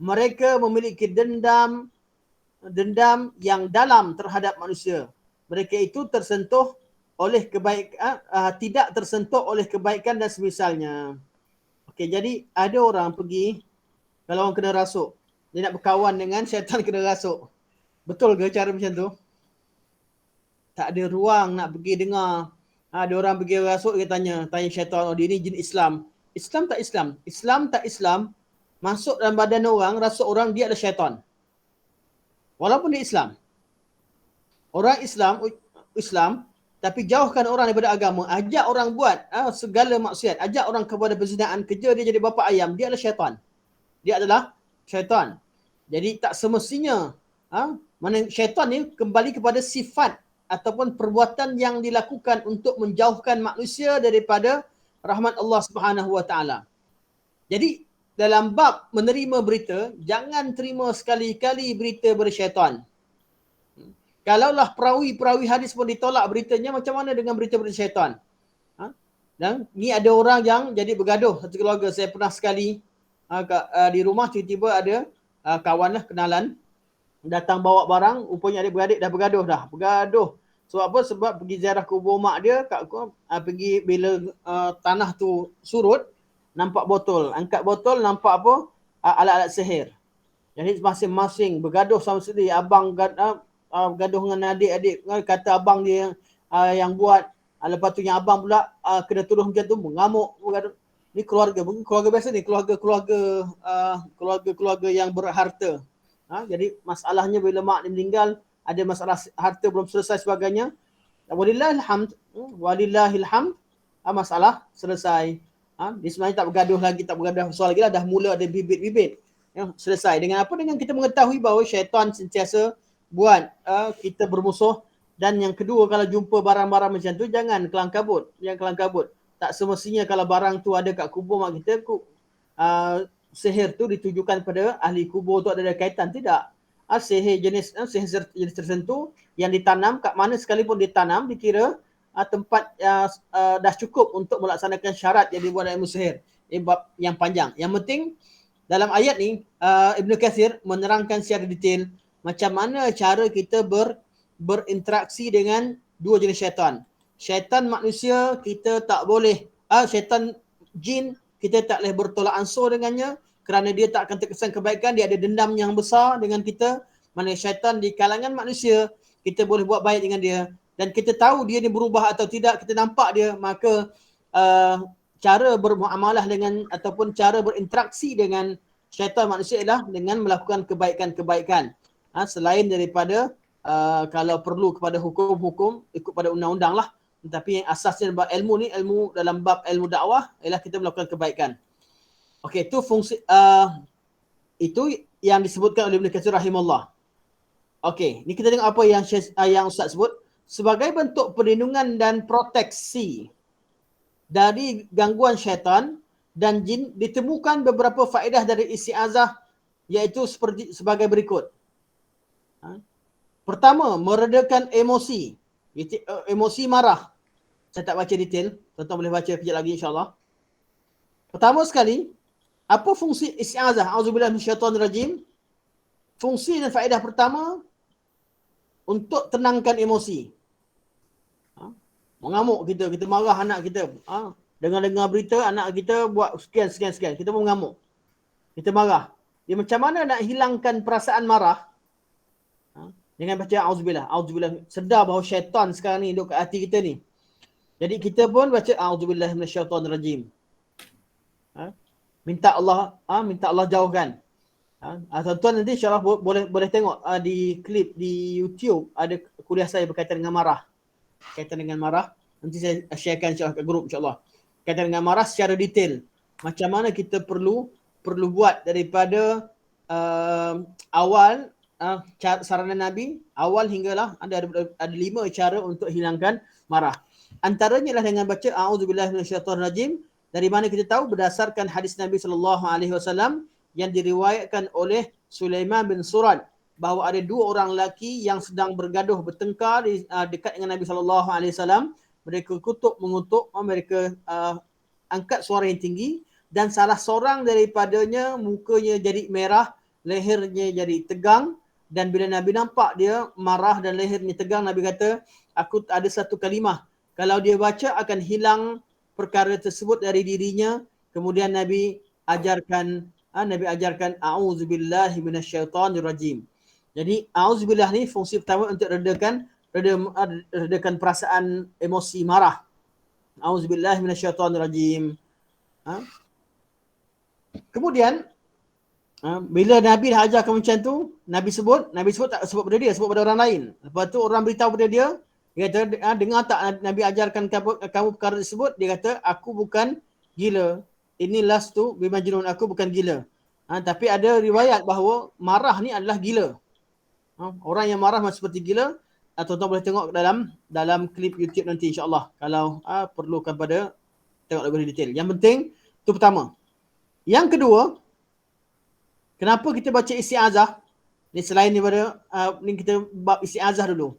S1: Mereka memiliki dendam yang dalam terhadap manusia. Mereka itu tersentuh oleh tidak tersentuh oleh kebaikan dan semisalnya. Okey, jadi ada orang pergi, kalau orang kena rasuk, dia nak berkawan dengan syaitan kena rasuk. Betul ke cara macam tu? Tak ada ruang nak pergi dengar. Ada orang pergi rasuk, dia tanya syaitan, dia ni jin Islam. Islam tak Islam? Islam tak Islam, masuk dalam badan orang, rasuk orang, dia adalah syaitan. Walaupun dia Islam. Orang Islam, tapi jauhkan orang daripada agama. Ajak orang buat segala maksiat. Ajak orang kepada perzinaan, kerja dia jadi bapa ayam. Dia adalah syaitan. Dia adalah syaitan. Jadi tak semestinya syaitan ni kembali kepada sifat ataupun perbuatan yang dilakukan untuk menjauhkan manusia daripada rahmat Allah Subhanahu Wa Taala. Jadi dalam bab menerima berita, jangan terima sekali-kali berita dari syaitan. Kalaulah perawi hadis pun ditolak beritanya, macam mana dengan berita-berita syaitan? Dan ni ada orang yang jadi bergaduh satu keluarga. Saya pernah sekali di rumah tiba-tiba ada kawan kenalan datang bawa barang, rupanya adik-beradik dah bergaduh. Sebab apa? Sebab pergi ziarah kubur mak dia, pergi bila tanah tu surut, nampak botol, angkat botol, nampak apa? Alat-alat sihir. Jadi masing-masing bergaduh sama sendiri. Abang gaduh dengan adik-adik, kata abang dia yang buat. Lepas tu yang abang pula kena tuduh macam tu, mengamuk, bergaduh. Ni keluarga biasa ni, keluarga yang berharta. Jadi masalahnya bila mak dia meninggal, ada masalah harta belum selesai sebagainya. Walillahil hamd, masalah selesai. Dia sebenarnya tak bergaduh lagi, tak bergaduh soal lagi lah, dah mula ada bibit-bibit. Selesai. Dengan apa? Dengan kita mengetahui bahawa syaitan sentiasa buat kita bermusuh. Dan yang kedua, kalau jumpa barang-barang macam tu, jangan kelang kabut. Tak semestinya kalau barang tu ada kat kubur mak kita, sihir tu ditujukan pada ahli kubur tu ada kaitan. Tidak. Sihir jenis tertentu yang ditanam kat mana sekalipun ditanam, dikira tempat dah cukup untuk melaksanakan syarat yang dibuat oleh ilmu sihir. Ini bab yang panjang. Yang penting dalam ayat ni Ibn Kathir menerangkan secara detail macam mana cara kita berinteraksi dengan dua jenis syaitan. Syaitan manusia kita tak boleh, syaitan jin kita tak boleh bertolak ansur dengannya kerana dia tak akan terkesan kebaikan, dia ada dendam yang besar dengan kita. Mana syaitan di kalangan manusia kita boleh buat baik dengan dia dan kita tahu dia ni berubah atau tidak, kita nampak dia, maka cara bermuamalah dengan ataupun cara berinteraksi dengan syaitan manusia ialah dengan melakukan kebaikan-kebaikan. Selain daripada kalau perlu kepada hukum-hukum, ikut pada undang-undang lah. Tetapi yang asasnya bab ilmu ni, ilmu dalam bab ilmu dakwah ialah kita melakukan kebaikan. Okey, itu fungsi itu yang disebutkan oleh Ibn Katsir rahimahullah. Okey, ni kita tengok apa yang Ustaz sebut. Sebagai bentuk perlindungan dan proteksi dari gangguan syaitan dan jin, ditemukan beberapa faedah dari isti'azah, iaitu sebagai berikut. Pertama, meredakan emosi. Emosi marah. Saya tak baca detail. Tuan-tuan boleh baca kejap lagi insyaAllah. Pertama sekali, apa fungsi isti'azah? A'udzubillah minasyaitonirrajim. Fungsi dan faedah pertama, untuk tenangkan emosi. Mengamuk kita marah anak kita. Dengar-dengar berita anak kita buat sekian. Kita pun mengamuk. Kita marah. Dia macam mana nak hilangkan perasaan marah? Dengan baca a'udzubillah. Sedar bahawa syaitan sekarang ni duduk kat hati kita ni. Jadi kita pun baca a'udzubillah minasyaitonirrajim. Minta Allah jauhkan. Tuan-tuan nanti insyaAllah boleh tengok di klip di YouTube ada kuliah saya berkaitan dengan marah. Nanti saya sharekan insyaAllah kat grup insyaAllah. Berkaitan dengan marah secara detail. Macam mana kita perlu buat daripada awal saranan Nabi, awal hinggalah ada 5 cara untuk hilangkan marah. Antaranya lah dengan baca a'udzubillahi minasyaitonirrajim. Dari mana kita tahu? Berdasarkan hadis Nabi SAW yang diriwayatkan oleh Sulaiman bin Surad bahawa ada 2 orang lelaki yang sedang bergaduh bertengkar dekat dengan Nabi SAW. Mereka mengutuk, mereka angkat suara yang tinggi dan salah seorang daripadanya mukanya jadi merah, lehernya jadi tegang, dan bila Nabi nampak dia marah dan lehernya tegang, Nabi kata, aku ada satu kalimah, kalau dia baca akan hilang perkara tersebut dari dirinya. Kemudian Nabi ajarkan a'udzubillahi minasyaitonirrajim. Jadi a'udzubillah ni fungsi pertama untuk redakan perasaan emosi marah. A'udzubillahi minasyaitonirrajim. Kemudian bila Nabi dah ajarkan macam tu, Nabi sebut tak sebut pada dia, sebut pada orang lain. Lepas tu orang beritahu pada dia kata, dengar tak Nabi ajarkan kamu perkara tersebut? Dia kata, aku bukan gila. Ini lastu bimajnun, aku bukan gila. Tapi ada riwayat bahawa marah ni adalah gila. Orang yang marah macam seperti gila. Tuan-tuan boleh tengok dalam klip YouTube nanti insyaAllah. Kalau perlukan pada tengok lebih detail. Yang penting, itu pertama. Yang kedua, kenapa kita baca isti'azah? Ni selain daripada ni kita bab isti'azah dulu.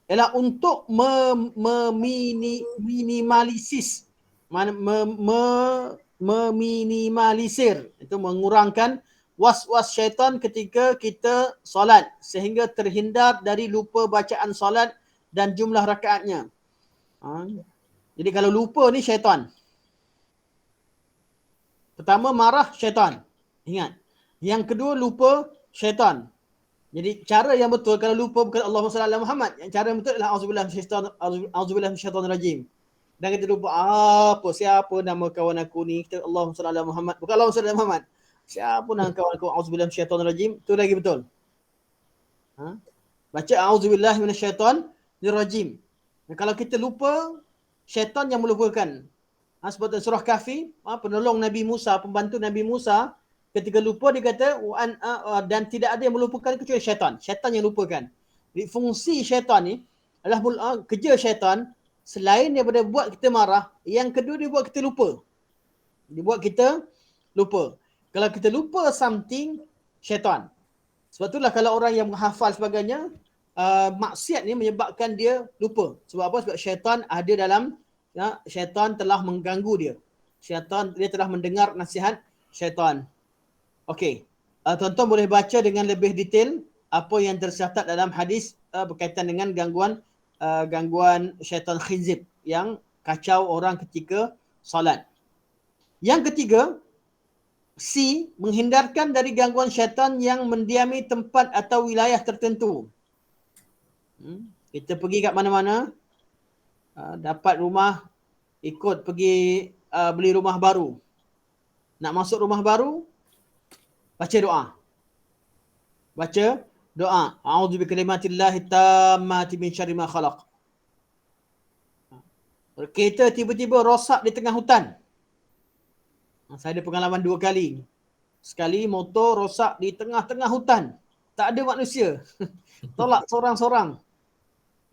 S1: Ialah untuk meminimalisir, itu mengurangkan was-was syaitan ketika kita solat sehingga terhindar dari lupa bacaan solat dan jumlah rakaatnya. Jadi kalau lupa ni syaitan. Pertama, marah syaitan. Ingat. Yang kedua, lupa syaitan. Jadi cara yang betul kalau lupa bukan Allahumma salli ala Muhammad. Yang cara yang betul adalah auzubillahi minasyaitonirrajim. Dan kita lupa siapa nama kawan aku ni, kita Allahumma salli ala Muhammad. Bukan Allahumma salli ala Muhammad. Siapa nak kawan-kawan auzubillahi minasyaitonirrajim? Tu lagi betul. Baca auzubillahi minasyaitonirrajim. Kalau kita lupa, syaitan yang melupakan. Seperti surah Kahfi, penolong Nabi Musa, pembantu Nabi Musa, ketika lupa dia kata dan tidak ada yang melupakan kecuali syaitan. Syaitan yang lupakan. Jadi fungsi syaitan ni adalah kerja syaitan selain daripada buat kita marah, yang kedua dia buat kita lupa. Dia buat kita lupa. Kalau kita lupa something, syaitan. Sebab itulah kalau orang yang menghafal sebagainya, maksiat ni menyebabkan dia lupa. Sebab apa? Sebab syaitan ada dalam, syaitan telah mengganggu dia. Dia telah mendengar nasihat syaitan. Okey. Tuan-tuan boleh baca dengan lebih detail apa yang tercatat dalam hadis berkaitan dengan gangguan syaitan khinzib yang kacau orang ketika solat. Yang ketiga, C, menghindarkan dari gangguan syaitan yang mendiami tempat atau wilayah tertentu. Kita pergi kat mana-mana, dapat rumah, ikut pergi beli rumah baru. Nak masuk rumah baru, baca doa. Baca doa. A'udzu bikalimatillahi tammati min syarri ma khalaq. Kereta tiba-tiba rosak di tengah hutan. Saya ada pengalaman 2 kali. Sekali motor rosak di tengah-tengah hutan. Tak ada manusia. Tolak sorang-sorang.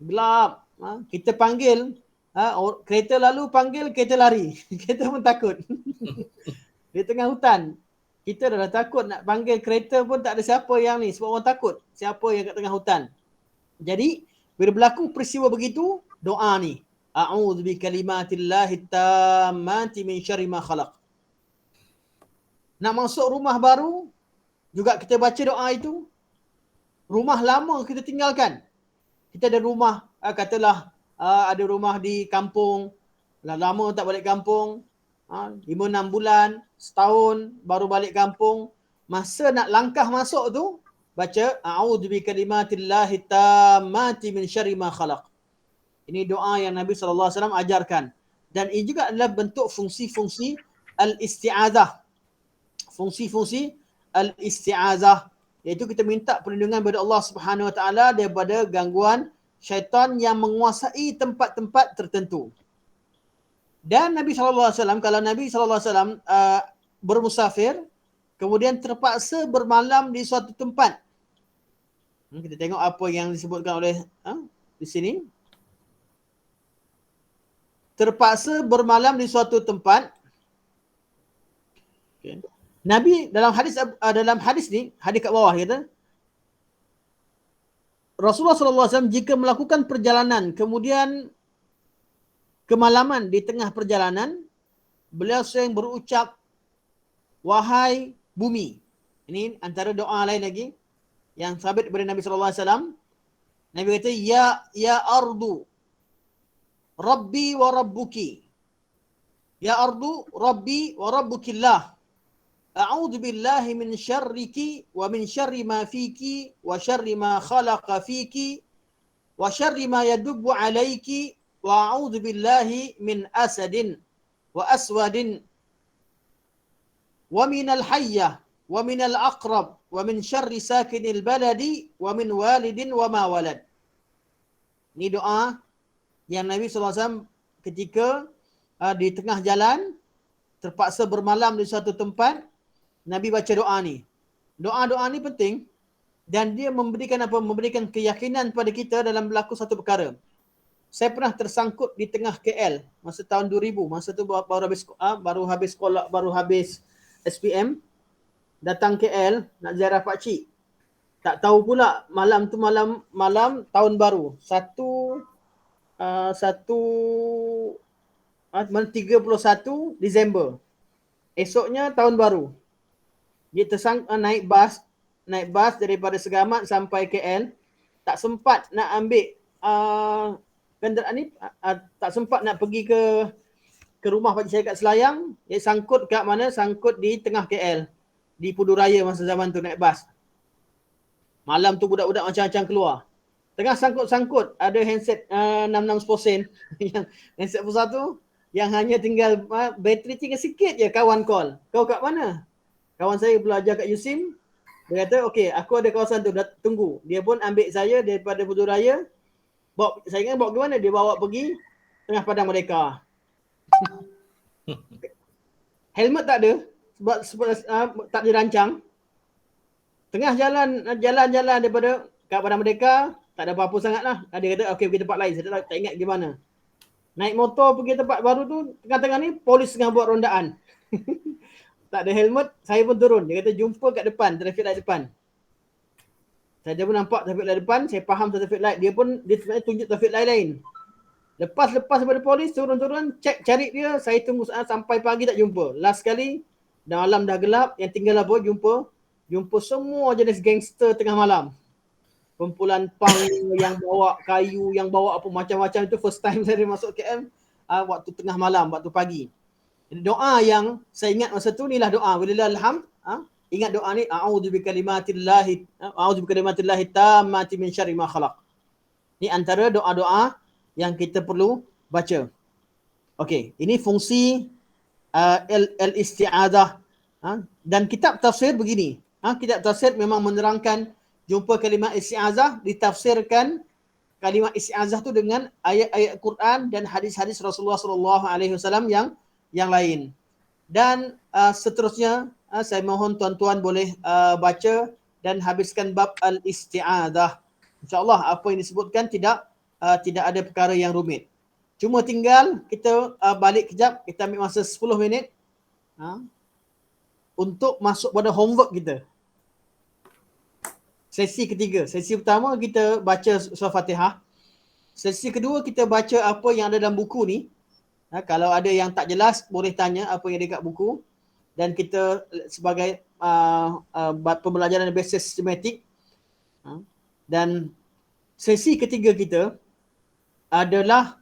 S1: Gelap. Kita panggil. Kereta lalu panggil, kereta lari. Kita pun takut. Di tengah hutan. Kita dah takut nak panggil kereta pun tak ada siapa yang ni. Sebab orang takut. Siapa yang kat tengah hutan. Jadi, bila berlaku peristiwa begitu, doa ni. A'udzu bikalimatillahi tammati min syarri ma khalaq. Nak masuk rumah baru, juga kita baca doa itu. Rumah lama kita tinggalkan. Kita ada rumah, katalah ada rumah di kampung, lama tak balik kampung, 5-6 bulan, setahun baru balik kampung. Masa nak langkah masuk tu, baca a'udzu bikalimatillahi tammati min syarri ma khalaq. Ini doa yang Nabi SAW ajarkan. Dan ini juga adalah bentuk fungsi-fungsi al-isti'azah. Fungsi-fungsi al-isti'azah, iaitu kita minta perlindungan kepada Allah Subhanahu Wa Taala daripada gangguan syaitan yang menguasai tempat-tempat tertentu. Dan Nabi SAW, kalau Nabi SAW bermusafir, kemudian terpaksa bermalam di suatu tempat. Kita tengok apa yang disebutkan oleh di sini. Terpaksa bermalam di suatu tempat. Okay. Nabi dalam hadis ni, hadis kat bawah kata, Rasulullah SAW jika melakukan perjalanan kemudian kemalaman di tengah perjalanan, beliau sering berucap, wahai bumi. Ini antara doa lain lagi yang sabit daripada Nabi SAW. Nabi kata, ya ardu, Rabbi wa Rabbuki. Ya ardu, Rabbi wa Rabbukillah. A'udzu billahi min syarriki wa min syarri ma fiki wa syarri ma khalaqa fiki wa syarri ma yadubbu alayki wa a'udzu billahi min asadin wa aswadin wa min al-hayyah wa min al-aqrab wa min syarri sakinil baladi wa min walidin wa ma walad. Ini doa yang Nabi SAW ketika di tengah jalan terpaksa bermalam di suatu tempat, Nabi baca doa ni. Doa-doa ni penting dan dia memberikan apa? Memberikan keyakinan pada kita dalam berlaku satu perkara. Saya pernah tersangkut di tengah KL masa tahun 2000. Masa tu baru habis SPM. Datang KL nak ziarah pak cik. Tak tahu pula malam tu malam tahun baru. 31 Disember. Esoknya tahun baru. Dia naik bas daripada Segamat sampai KL. Tak sempat nak ambil kenderaan ni, tak sempat nak pergi ke rumah pakcik saya kat Selayang. Dia sangkut kat mana? Sangkut di tengah KL. Di Pudu Raya masa zaman tu naik bas. Malam tu budak-budak macam-macam keluar. Tengah sangkut-sangkut ada handset 66% yang handset besar tu yang hanya tinggal bateri tinggal sikit je kawan call. Kau kat mana? Kawan saya belajar kat USIM, dia kata, okey, aku ada kawasan tu, tunggu. Dia pun ambil saya daripada Putrajaya, saya ingat bawa ke mana? Dia bawa pergi tengah padang merdeka. Helmet tak ada, sebab tak dirancang. Tengah jalan daripada kat padang merdeka, tak ada apa-apa sangat lah. Dia kata, okey, pergi tempat lain. Saya tak ingat gimana. Naik motor pergi tempat baru tu, tengah-tengah ni, polis tengah buat rondaan. Tak ada helmet, saya pun turun. Dia kata, jumpa kat depan, traffic light depan. Saya pun nampak traffic light depan, saya faham traffic light. Dia sebenarnya tunjuk traffic light lain. Lepas daripada polis, turun-turun, cari dia. Saya tunggu sampai pagi tak jumpa. Last kali, dalam dah gelap, yang tinggal apa, jumpa semua jenis gangster tengah malam. Kumpulan pang yang bawa kayu, yang bawa apa macam-macam. Itu first time saya masuk KM, waktu tengah malam, waktu pagi. Jadi doa yang saya ingat masa tu ni lah doa. Walillahil hamd. Ingat doa ni, a'udzu bikalimatillahi tammati min syarri ma khalaq. Ni antara doa-doa yang kita perlu baca. Okey, ini fungsi al-isti'adzah. Dan kitab tafsir begini. Kitab tafsir memang menerangkan jumpa kalimah isti'adzah, ditafsirkan kalimah isti'adzah tu dengan ayat-ayat Quran dan hadis-hadis Rasulullah SAW yang lain. Dan seterusnya, saya mohon tuan-tuan boleh baca dan habiskan bab al-isti'adzah. InsyaAllah apa yang disebutkan tidak ada perkara yang rumit. Cuma tinggal kita balik kejap, kita ambil masa 10 minit untuk masuk pada homework kita. Sesi ketiga. Sesi pertama kita baca surah Fatihah. Sesi kedua kita baca apa yang ada dalam buku ni. Kalau ada yang tak jelas, boleh tanya apa yang ada kat buku. Dan kita sebagai pembelajaran basis sistematik. Dan sesi ketiga kita adalah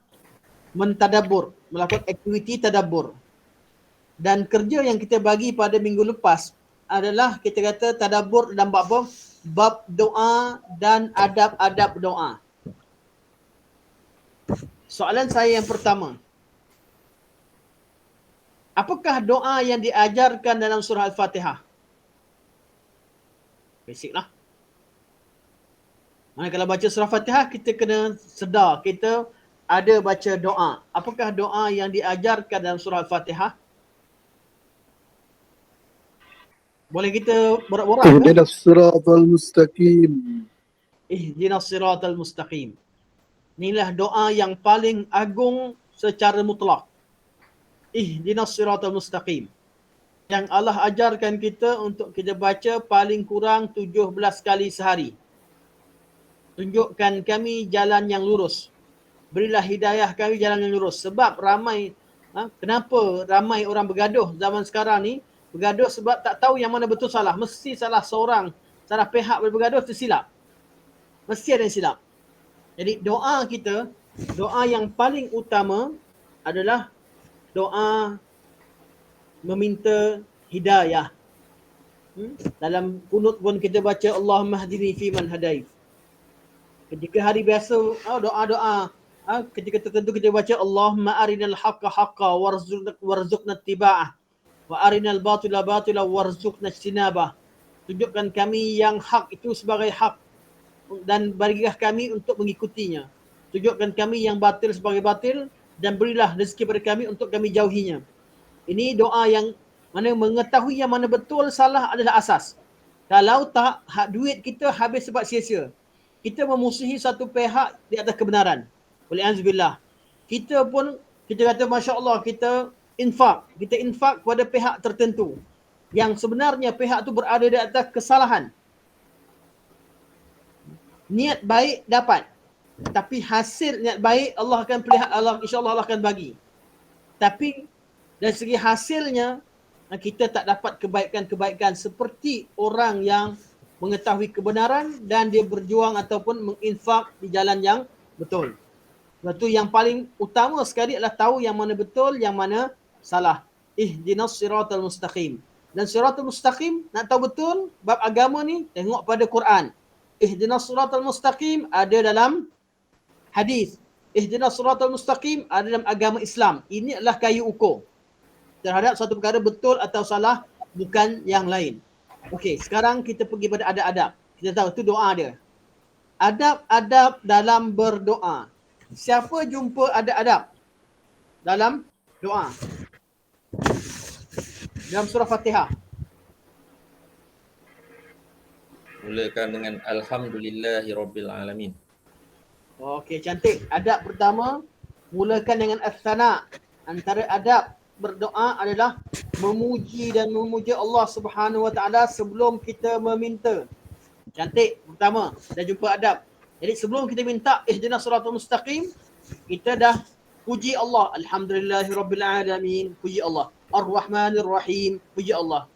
S1: mentadabbur, melakukan aktiviti tadabbur. Dan kerja yang kita bagi pada minggu lepas adalah kita kata tadabbur dalam bab apa? Bab doa dan adab-adab doa. Soalan saya yang pertama. Apakah doa yang diajarkan dalam surah Al-Fatihah? Basic lah. Mana kalau baca surah Fatihah, kita kena sedar kita ada baca doa. Apakah doa yang diajarkan dalam surah Al-Fatihah? Boleh kita borak-borak?
S3: Ihdinas siratal mustaqim.
S1: Ihdinas siratal mustaqim. Inilah doa yang paling agung secara mutlak. Ihdinas siratal mustaqim. Yang Allah ajarkan kita untuk kita baca paling kurang 17 kali sehari. Tunjukkan kami jalan yang lurus. Berilah hidayah kami jalan yang lurus. Sebab ramai, kenapa ramai orang bergaduh zaman sekarang ni? Bergaduh sebab tak tahu yang mana betul salah. Mesti salah seorang, salah pihak bergaduh tu silap. Mesti ada yang silap. Jadi doa kita, doa yang paling utama adalah doa meminta hidayah. Dalam kunut pun kita baca Allahumma hdini fi man hadait. Ketika hari biasa doa-doa, ketika tertentu kita baca Allahumma arinal haqqa haqqa warzuqna ittiba'ah wa arinal batila batila warzuqna ijtinabah. Tunjukkan kami yang hak itu sebagai hak dan berilah kami untuk mengikutinya. Tunjukkan kami yang batil sebagai batil dan berilah rezeki pada kami untuk kami jauhinya. Ini doa yang mana mengetahui yang mana betul salah adalah asas. Kalau tak, duit kita habis sebab sia-sia. Kita memusuhi satu pihak di atas kebenaran. Wal'iyahzubillah. Kita pun, kita kata Masya Allah, kita infak kepada pihak tertentu. Yang sebenarnya pihak itu berada di atas kesalahan. Niat baik dapat. Tapi hasil niat baik Allah akan pelihara, insya-Allah Allah akan bagi. Tapi dari segi hasilnya kita tak dapat kebaikan-kebaikan seperti orang yang mengetahui kebenaran dan dia berjuang ataupun menginfak di jalan yang betul. Sebab tu yang paling utama sekali adalah tahu yang mana betul, yang mana salah. Ihdinas siratal mustaqim. Dan siratal mustaqim nak tahu betul bab agama ni tengok pada Quran. Ihdinas siratal mustaqim ada dalam hadis. Ihdinas siratal mustaqim ada dalam agama Islam. Ini adalah kayu ukur terhadap satu perkara betul atau salah bukan yang lain. Okey, sekarang kita pergi pada adab-adab. Kita tahu tu doa dia. Adab-adab dalam berdoa. Siapa jumpa adab-adab dalam doa? Dalam surah Fatihah.
S2: Mulakan dengan Alhamdulillahirabbil alamin.
S1: Okey, cantik. Adab pertama, mulakan dengan as-sana. Antara adab berdoa adalah memuji dan memuja Allah Subhanahu Wa Taala sebelum kita meminta. Cantik. Pertama, dah jumpa adab. Jadi sebelum kita minta ihdinas siratal mustaqim, kita dah puji Allah. Alhamdulillahirabbil alamin. Puji Allah. Ar-Rahmanir Rahim. Puji Allah.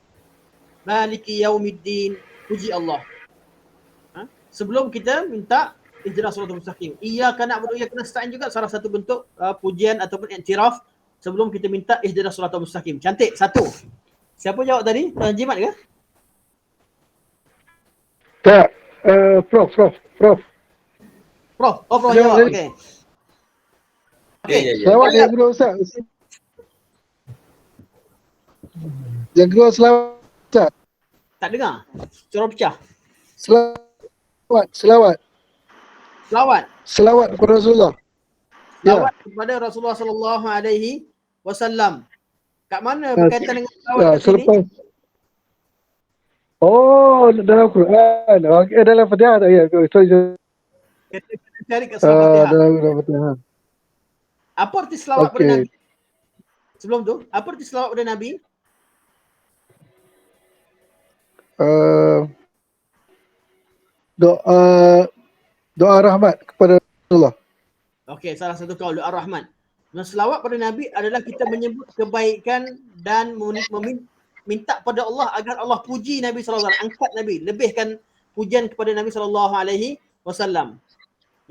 S1: Maliki yaumiddin. Puji Allah. Sebelum kita minta ihdinas siratal mustaqim. Iyyaka na'budu wa iyyaka nasta'in juga salah satu bentuk pujian ataupun iktiraf sebelum kita minta ihdinas siratal mustaqim. Cantik. Satu. Siapa jawab tadi? Tuan Jimat ke?
S3: Tak. Prof.
S1: Prof. Oh, Prof
S3: Ya,
S1: jawab.
S3: ya.
S1: Okey.
S2: Ya, ya, ya.
S3: Selawat yang kedua Ustaz. Yang kedua selawat Ustaz.
S1: Tak dengar. Suara pecah.
S3: Selawat.
S1: Selawat.
S3: Kepada Rasulullah. Ya.
S1: Selawat kepada Rasulullah sallallahu alaihi wasallam. Kat mana berkaitan dengan selawat kat sini?
S3: Selepas. Oh, dalam Quran. Okay, dalam Fatihah tak? Ya, sorry.
S1: Kita cari kat surah Fatihah.
S3: Dalam Fatihah.
S1: Apa arti selawat pada
S3: Okey.
S1: Nabi? Sebelum tu, apa arti selawat pada Nabi?
S3: Doa rahmat kepada Rasulullah.
S1: Okey, salah satu kaul doa rahmat. Dan selawat pada Nabi adalah kita menyebut kebaikan dan minta pada Allah agar Allah puji Nabi sallallahu alaihi wasallam, angkat Nabi, lebihkan pujian kepada Nabi sallallahu alaihi wasallam.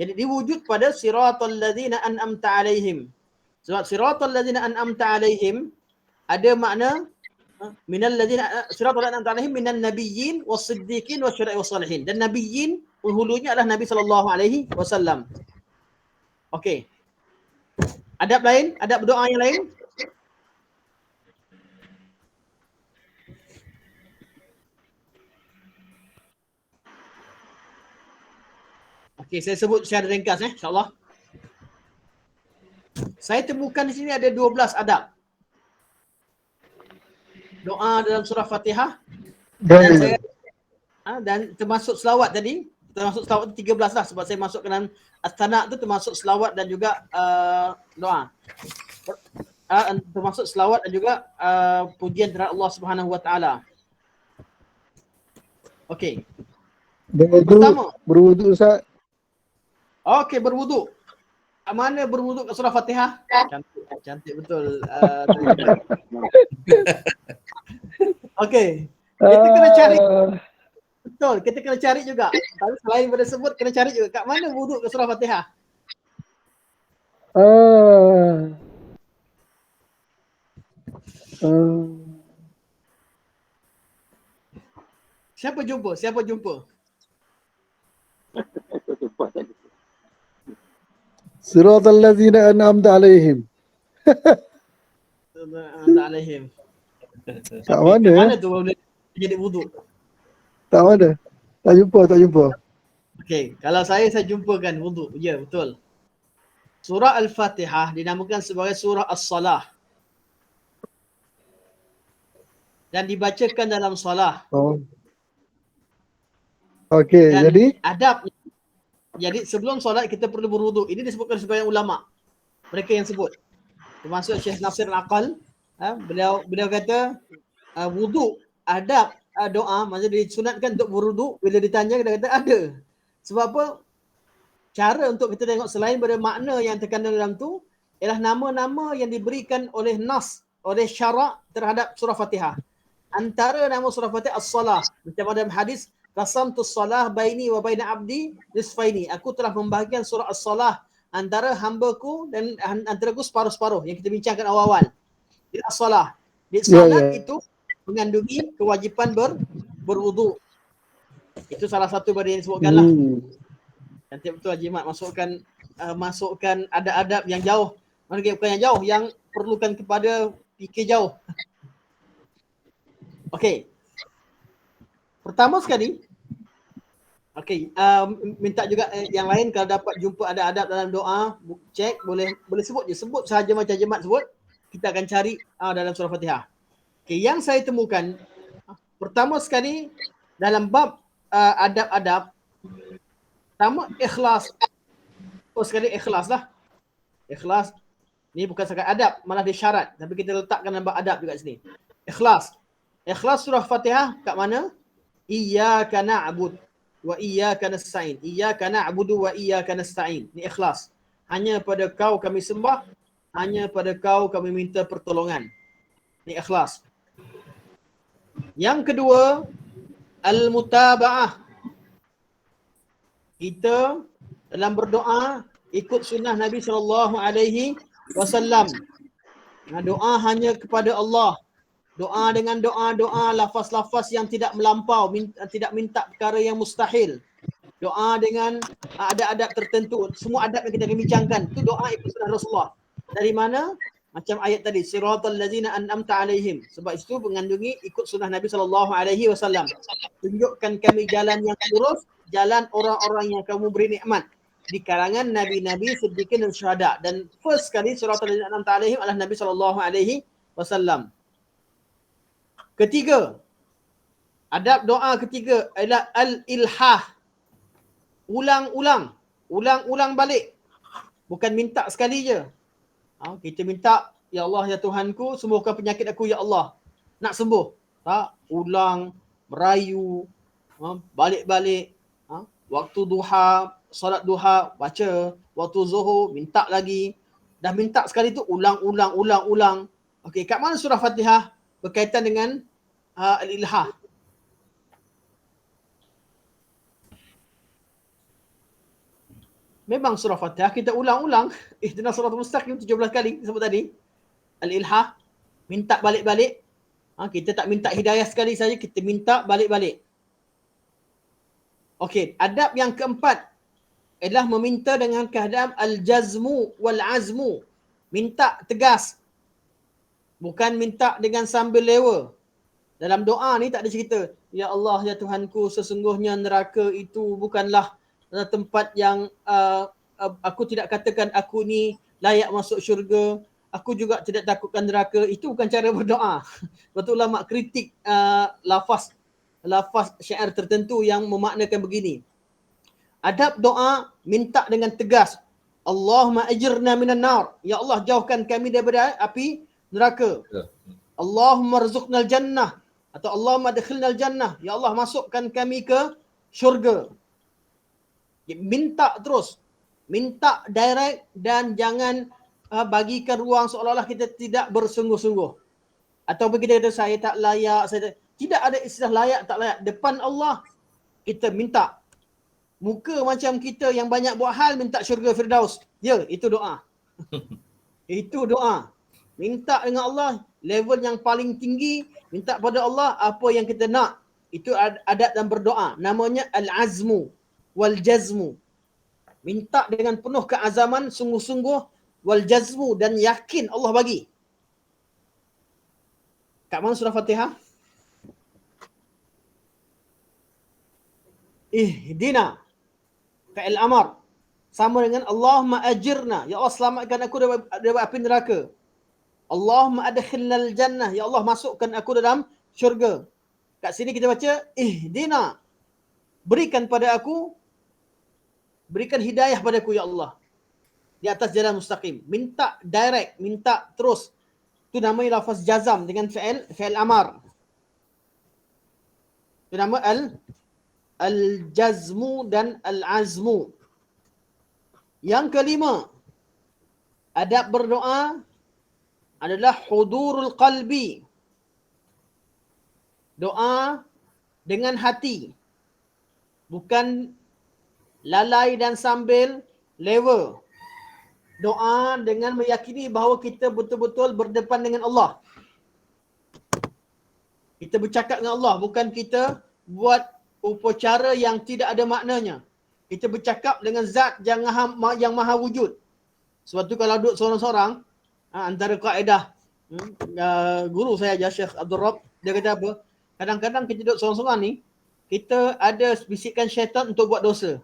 S1: Jadi diwujud pada siratal ladzina an'amta alaihim. Sebab siratal ladzina an'amta alaihim ada makna minal ladzina siratal ladzina an'amta alaihim minan nabiyyin was-siddiqin wasyuhada'i was-salihin. Dan nabiyyin penghulunya adalah Nabi sallallahu alaihi wasallam. Okey. Adab lain, adab doa yang lain. Okey, saya sebut secara ringkas insya-Allah. Saya temukan di sini ada 12 adab. Doa dalam surah Fatihah dan termasuk selawat tadi, termasuk selawat 13 lah sebab saya masuk ke dalam as-sana tu termasuk selawat dan juga doa. Termasuk selawat dan juga pujian terhadap Allah Subhanahu Wa Taala. Okey. Pertama,
S3: berwudu Ustaz.
S1: okey, berwuduk. Kat mana berwuduk kat surah Fatihah? Cantik betul. Okey. Kita kena cari. Betul, kita kena cari juga. Tapi selain daripada sebut, kena cari juga. Kat mana wuduk kat surah Fatihah? Siapa jumpa?
S3: Siratal ladzina an'amta alaihim.
S1: Alaihim.
S3: Tak mana?
S1: Mana tu boleh jadi wuduk?
S3: Tak mana? Tak jumpa.
S1: Okey, kalau saya jumpakan wuduk. Ya, betul. Surah Al-Fatihah dinamakan sebagai surah As-Salah. Dan dibacakan dalam salah.
S3: Oh. Okey,
S1: Dan
S3: jadi
S1: adab. Jadi sebelum solat kita perlu berwuduk. Ini disebutkan sebagai ulama. Mereka yang sebut. Termasuk Syekh Nasir Al-Aqal. Beliau kata wuduk, adab doa, maksudnya disunatkan untuk berwuduk. Bila ditanya dia kata ada. Sebab apa? Cara untuk kita tengok selain pada makna yang terkandung dalam tu ialah nama-nama yang diberikan oleh nas, oleh syarak terhadap surah Fatihah. Antara nama surah Fatihah As-Salah. Macam dalam hadis, qasamtus salah baini wa baina abdi nisfaini. Aku telah membahagikan surah As-Salah antara hambaku dan antaraku separuh-separuh yang kita bincangkan awal-awal. Di As-Salah. Di salat itu mengandungi kewajipan berwuduk. Itu salah satu pada yang disebutkanlah. Cantik betul Haji Mat masukkan adab-adab yang jauh. Bukan yang jauh, yang perlukan kepada fikir jauh. Okey. Pertama sekali, okey, minta juga yang lain kalau dapat jumpa ada adab dalam doa, cek boleh sebut je, sebut sahaja macam Jemat sebut, kita akan cari dalam surah Fatihah. Okey, yang saya temukan pertama sekali dalam bab adab-adab, pertama ikhlas. Sekali ikhlas lah. Ikhlas ni bukan sekadar adab, malah dia syarat, tapi kita letakkan dalam bab adab juga sini. Ikhlas. Ikhlas surah Fatihah kat mana? Iyyaka na'bud wa iyyaka nasta'in. Iyyaka na'budu wa iyyaka nasta'in. Ni ikhlas. Hanya pada kau kami sembah, hanya pada kau kami minta pertolongan. Ni ikhlas. Yang kedua, al-mutaba'ah. Kita dalam berdoa ikut sunnah Nabi SAW. Doa hanya kepada Allah. Doa dengan doa lafaz-lafaz yang tidak melampau, tidak minta perkara yang mustahil. Doa dengan adab-adab tertentu. Semua adab yang kita akan bincangkan, itu doa ikut sunnah Rasulullah. Dari mana? Macam ayat tadi, siratal ladzina an'amta alaihim. Sebab itu mengandungi ikut sunnah Nabi SAW. Tunjukkan kami jalan yang lurus, jalan orang-orang yang kamu beri nikmat di kalangan nabi-nabi, siddiqin dan syuhada. Dan first kali siratal ladzina an'amta alaihim adalah Nabi SAW. Ketiga, adab doa ketiga adalah al-ilhah. Ulang-ulang balik. Bukan minta sekali je. Kita minta, ya Allah ya Tuhanku, sembuhkan penyakit aku ya Allah. Nak sembuh. Tak, ulang, merayu, balik-balik. Waktu duha, solat duha, baca. Waktu zuhur, minta lagi. Dah minta sekali tu, ulang. Okey, kat mana surah Fatihah berkaitan dengan al-ilhah? Memang surah Fatihah kita ulang-ulang. Ihdinas siratal mustaqim 17 kali sebut tadi. Al-ilhah, minta balik-balik. Kita tak minta hidayah sekali saja, kita minta balik-balik. Okey, adab yang keempat adalah meminta dengan keadaan al-jazmu wal-azmu. Minta tegas. Bukan minta dengan sambil lewa. Dalam doa ni tak ada cerita, ya Allah ya Tuhanku, sesungguhnya neraka itu bukanlah tempat yang aku tidak katakan aku ni layak masuk syurga, aku juga tidak takutkan neraka. Itu bukan cara berdoa. Betul ulama kritik lafaz syair tertentu yang memaknakan begini. Adab doa minta dengan tegas. Allahumma ajirna minan nar. Ya Allah, jauhkan kami daripada api neraka. Allahumma rzuqnal jannah. Atau Allahumma adkhilnal jannah. Ya Allah, masukkan kami ke syurga. Minta terus. Minta direct dan jangan bagikan ruang seolah-olah kita tidak bersungguh-sungguh. Ataupun kita kata saya tak layak. Tidak ada istilah layak tak layak. Depan Allah kita minta. Muka macam kita yang banyak buat hal minta syurga Firdaus. Ya, itu doa. Itu doa. Minta dengan Allah level yang paling tinggi. Minta pada Allah apa yang kita nak. Itu adab dan berdoa. Namanya al-azmu wal jazmu. Minta dengan penuh keazaman, sungguh-sungguh, wal jazmu, dan yakin Allah bagi. Kat mana surah Fatihah? Ihdina. Fa'il amar. Sama dengan Allahumma ajirna. Ya Allah, selamatkan aku dari api neraka. Allahumma adkhilnal jannah. Ya Allah, masukkan aku dalam syurga. Kat sini kita baca ihdina. Berikan hidayah padaku ya Allah. Di atas jalan mustaqim. Minta direct, minta terus. Itu namanya lafaz jazam dengan fi'il amar. Itu nama al-jazmu dan al-azmu. Yang kelima, adab berdoa adalah hudurul qalbi. Doa dengan hati. Bukan lalai dan sambil lewa. Doa dengan meyakini bahawa kita betul-betul berdepan dengan Allah. Kita bercakap dengan Allah, bukan kita buat upacara yang tidak ada maknanya. Kita bercakap dengan zat yang maha wujud. Sebab tu kalau duduk seorang-seorang, antara kaedah guru saya aja, Syekh Abdul Rabb, dia kata apa? kadang-kadang kita duduk seorang-seorang ni, kita ada bisikan syaitan untuk buat dosa.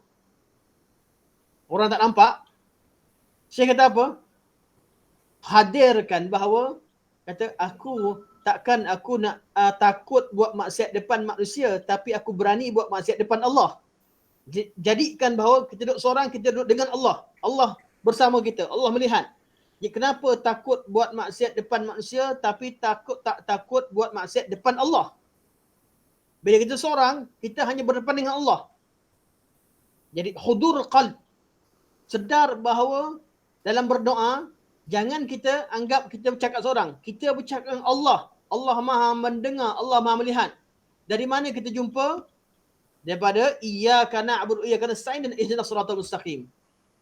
S1: Orang tak nampak. Syekh kata apa? Hadirkan bahawa, kata aku takkan aku nak takut buat maksiat depan manusia, tapi aku berani buat maksiat depan Allah. Jadikan bahawa kita duduk seorang, kita duduk dengan Allah. Allah bersama kita, Allah melihat. Jadi kenapa takut buat maksiat depan manusia, tapi tak takut buat maksiat depan Allah? Bila kita seorang, kita hanya berdepan dengan Allah. Jadi hudurul qalb, sedar bahawa dalam berdoa, jangan kita anggap kita bercakap seorang. Kita bercakap dengan Allah. Allah Maha mendengar, Allah Maha melihat. Dari mana kita jumpa? Daripada iyyaka na'budu wa iyyaka nasta'in dan ihdinas siratal mustaqim.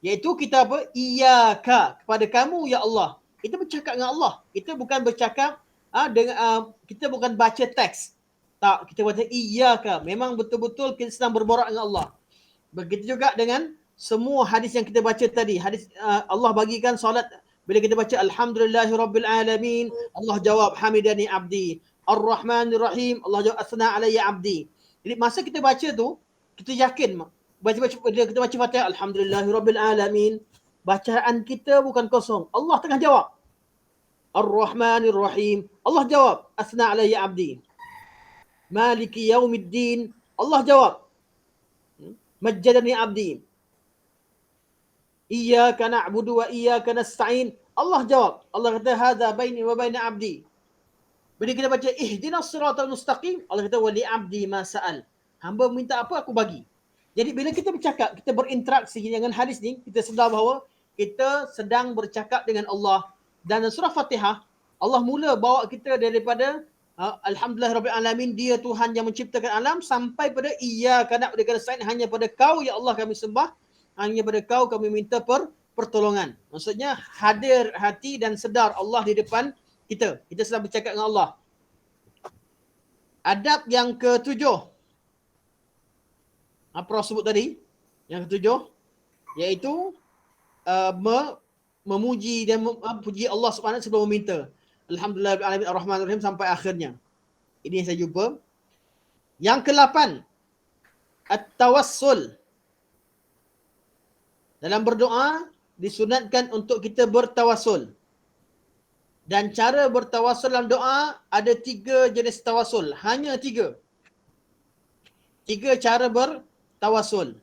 S1: Iaitu kita apa? Iyyaka, kepada kamu ya Allah. Kita bercakap dengan Allah. Kita bukan bercakap kita bukan baca teks. Tak, kita baca iyyaka. Memang betul-betul kita sedang berborak dengan Allah. Begitu juga dengan semua hadis yang kita baca tadi. Hadis Allah bagikan solat, bila kita baca alhamdulillahirabbil alamin, Allah jawab hamidani abdi. Ar-Rahmanir Rahim, Allah jawab asna alayya abdi. Jadi masa kita baca tu, kita yakin bila kita baca Fatihah alhamdulillahirabbil alamin, bacaan kita bukan kosong. Allah tengah jawab. Ar-Rahmanir Rahim, Allah jawab asna alayya abdi. Maliki yaumiddin, Allah jawab majjadani abdi. Iyyaka na'budu wa iyyaka nasta'in, Allah jawab. Allah kata hadza baini wa baina abdi. Bila kita baca ihdinas siratal mustaqim, Allah kata wali abdi ma sa'al. Hamba minta apa aku bagi. Jadi bila kita bercakap, kita berinteraksi dengan hadis ni, kita sedar bahawa kita sedang bercakap dengan Allah. Dan surah Fatihah, Allah mula bawa kita daripada alhamdulillahirabbil alamin, dia Tuhan yang menciptakan alam, sampai pada iyyaka na'budu wa iyyaka nasta'in, hanya pada kau ya Allah kami sembah, hanya pada kau kami minta pertolongan. Maksudnya hadir hati dan sedar Allah di depan kita. Kita sedang bercakap dengan Allah. Adab yang ketujuh, Prof sebut tadi, yang ketujuh, iaitu memuji dan puji Allah Subhanahu sebelum meminta. Alhamdulillahirabbil alamin arrahmanir rahim sampai akhirnya. Ini yang saya jumpa. Yang ke-8, at-tawassul. Dalam berdoa disunatkan untuk kita bertawassul. Dan cara bertawassul dalam doa ada 3 jenis tawassul. Hanya 3. 3 cara bertawassul.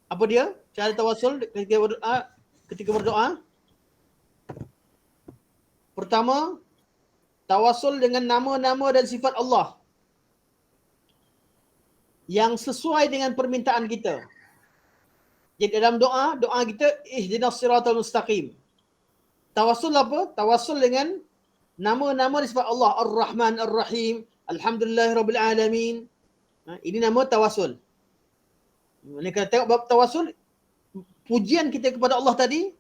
S1: Apa dia? Cara tawassul ketika berdoa. Pertama, tawassul dengan nama-nama dan sifat Allah yang sesuai dengan permintaan kita. Jadi dalam doa kita ihdinas siratal mustaqim. Tawassul apa? Tawassul dengan nama-nama dan sifat Allah. Ar-Rahman Ar-Rahim, alhamdulillahirabbil alamin. Ini nama tawassul. Mereka tengok bab tawassul, pujian kita kepada Allah tadi,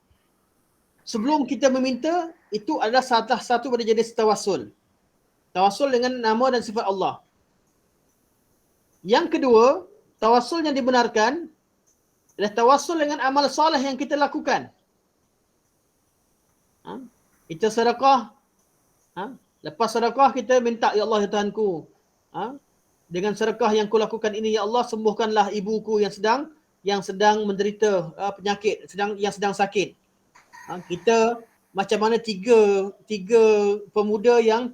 S1: sebelum kita meminta, itu adalah salah satu pada jenis tawassul. Tawassul dengan nama dan sifat Allah. Yang kedua, tawassul yang dibenarkan adalah tawassul dengan amal soleh yang kita lakukan. Kita sedekah. Lepas sedekah kita minta, ya Allah ya Tuhanku, dengan sedekah yang kulakukan ini ya Allah, sembuhkanlah ibuku yang sedang menderita penyakit, yang sedang sakit. Kita macam mana tiga pemuda yang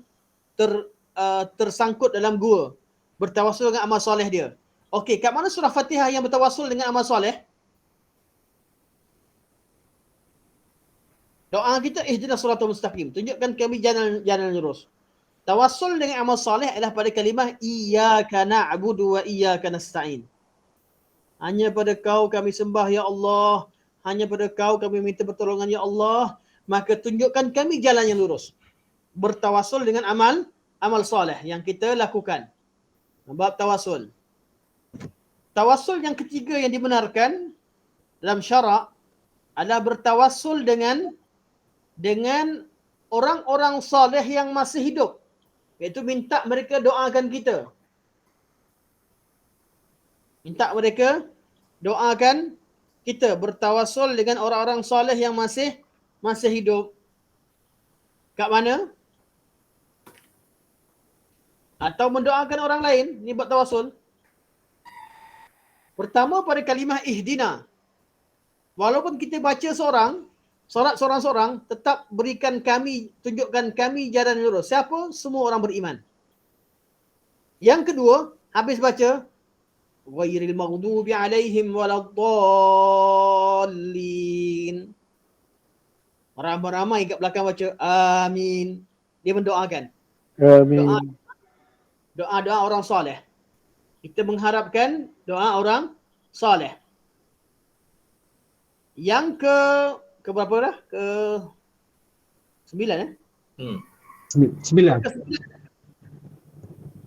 S1: tersangkut dalam gua, bertawassul dengan amal soleh dia. Okey, kat mana surah Fatihah yang bertawassul dengan amal soleh? Doa kita ihdinas siratal mustaqim, tunjukkan kami jalan lurus. Tawassul dengan amal soleh adalah pada kalimah iyyaka na'budu wa iyyaka nasta'in. Hanya pada kau kami sembah ya Allah, hanya pada kau kami minta pertolongan ya Allah, maka tunjukkan kami jalan yang lurus. Bertawassul dengan amal soleh yang kita lakukan. Bab tawassul. Tawassul yang ketiga yang dibenarkan dalam syarak adalah bertawassul dengan orang-orang soleh yang masih hidup. Iaitu minta mereka doakan kita. Minta mereka doakan kita, bertawassul dengan orang-orang soleh yang masih hidup. Kat mana? atau mendoakan orang lain, ni buat tawasul. Pertama pada kalimah ihdina. Walaupun kita baca solat seorang-seorang, tetap berikan kami, tunjukkan kami jalan yang lurus. Siapa? Semua orang beriman. Yang kedua, habis baca ghairil maghdubi alaihim waladdallin. Ramai-ramai kat belakang baca amin. Dia mendoakan.
S3: Amin.
S1: Doa orang soleh. Kita mengharapkan doa orang soleh. Yang ke berapa dah? Ke 9
S3: Sembilan.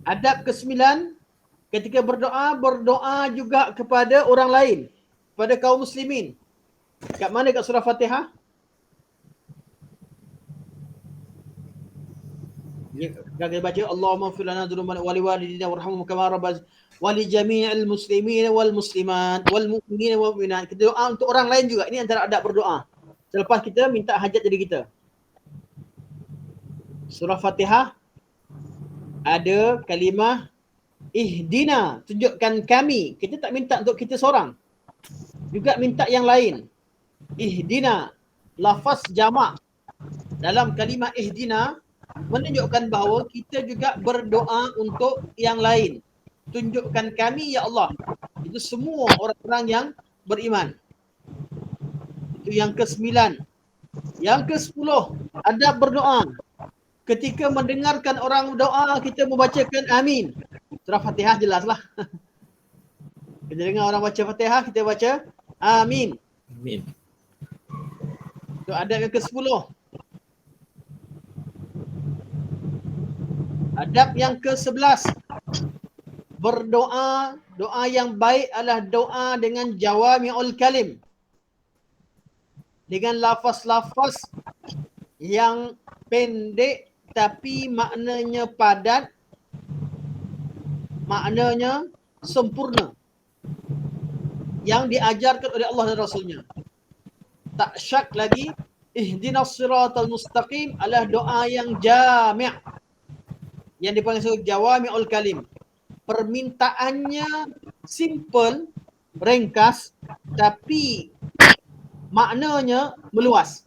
S1: Adab ke-9, ketika berdoa juga kepada orang lain, kepada kaum muslimin. Kat mana kat surah Fatihah? Kita baca Allahumma ighfir lana dzunubana wa liwalidina warhamhum kama rabbana wa li jami'il muslimin wal muslimat wal mu'minina wal mu'minat. Kita doa untuk orang lain juga. Ini antara adab berdoa. Selepas kita minta hajat diri kita. Surah Fatihah ada kalimah ihdina, tunjukkan kami. Kita tak minta untuk kita seorang. Juga minta yang lain. Ihdina, lafaz jamak dalam kalimah ihdina menunjukkan bahawa kita juga berdoa untuk yang lain. Tunjukkan kami ya Allah. Itu semua orang-orang yang beriman. Itu yang ke-9. Yang ke-10, adab berdoa. Ketika mendengarkan orang doa, kita membacakan amin. Surah Fatihah jelaslah. Kita dengar orang baca Fatihah, kita baca amin.
S2: Amin.
S1: Itu adab yang ke-10. Adab yang ke-11. Berdoa, doa yang baik adalah doa dengan jawami'ul kalim. Dengan lafaz-lafaz yang pendek tapi maknanya padat, maknanya sempurna. Yang diajarkan oleh Allah dan Rasulnya. Tak syak lagi, ihdinas siratal mustaqim adalah doa yang jami'. Yang dipanggil jawami'ul kalim. Permintaannya simple, ringkas, tapi maknanya meluas.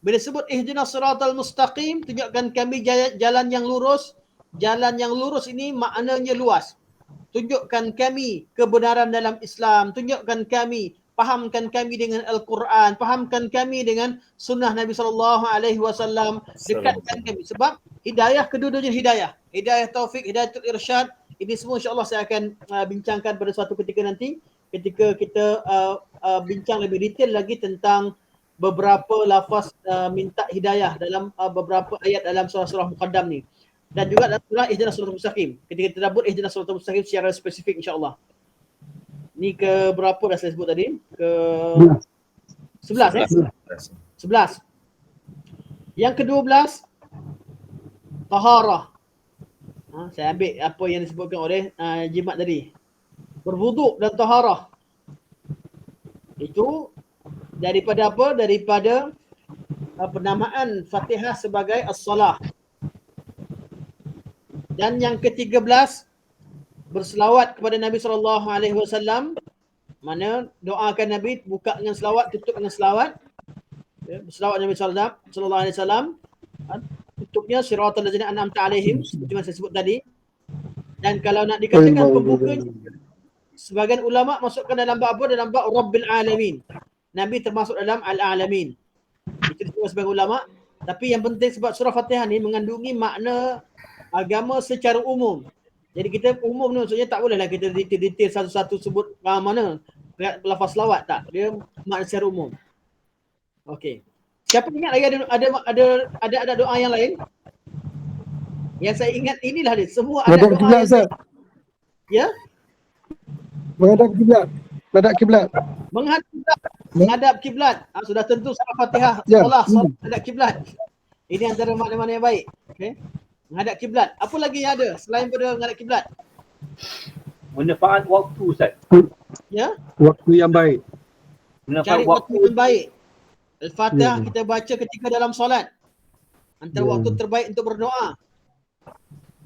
S1: Bila sebut ihdinas siratal mustaqim, tunjukkan kami jalan yang lurus. Jalan yang lurus ini maknanya luas. Tunjukkan kami kebenaran dalam Islam. Tunjukkan kami, fahamkan kami dengan Al-Quran, fahamkan kami dengan sunnah Nabi SAW. Dekatkan kami. Sebab hidayah, kedua-duanya hidayah. Hidayah taufik, hidayatul irsyad. Ini semua insyaAllah saya akan bincangkan pada suatu ketika nanti. Ketika kita bincang lebih detail lagi tentang beberapa lafaz minta hidayah dalam beberapa ayat dalam surah-surah muqaddam ni. Dan juga dalam surah ihdinas siratal mustaqim. Ketika kita tadabbur ihdinas siratal mustaqim secara spesifik insya-Allah. Ni ke berapa dah saya sebut tadi? Ke 11 11. Yang ke-12 taharah. Saya ambil apa yang disebutkan oleh Jimat tadi. Berwuduk dan taharah. Itu daripada apa? Daripada penamaan Fatihah sebagai as-salah. Dan yang ke-13 berselawat kepada Nabi SAW. Mana doakan Nabi, buka dengan selawat, tutup dengan selawat. Berselawat Nabi SAW. Tutupnya siratal ladzina an'amta alaihim, seperti yang saya sebut tadi. Dan kalau nak dikatakan pembuka, sebagian ulama masukkan dalam bab apa? Dalam bab Rabbil Alamin. Nabi termasuk dalam Al-Alamin. Itu disebut sebagai ulama. Tapi yang penting sebab surah Fatihah ni mengandungi makna agama secara umum. Jadi kita umum ni maksudnya tak bolehlah kita detail satu-satu sebut mana lafaz selawat, tak. Dia makna secara umum. Okey. Siapa ingat lagi ada doa yang lain? Yang saya ingat inilah dia. Semua ada doa yang
S3: Ustaz.
S1: Ya?
S3: Menghadap kiblat. Menghadap kiblat.
S1: Menghadap kiblat. Sudah tentu surah Fatihah.
S3: Ya.
S1: Solat menghadap kiblat. Ini antara makna-makna yang baik. Okey. Menghadap kiblat. Apa lagi yang ada selain pada menghadap kiblat?
S4: Manfaat waktu, Ustaz.
S1: Ya?
S3: Waktu yang baik.
S1: Cari waktu yang baik. Al-Fatihah kita baca ketika dalam solat. Antara waktu terbaik untuk berdoa.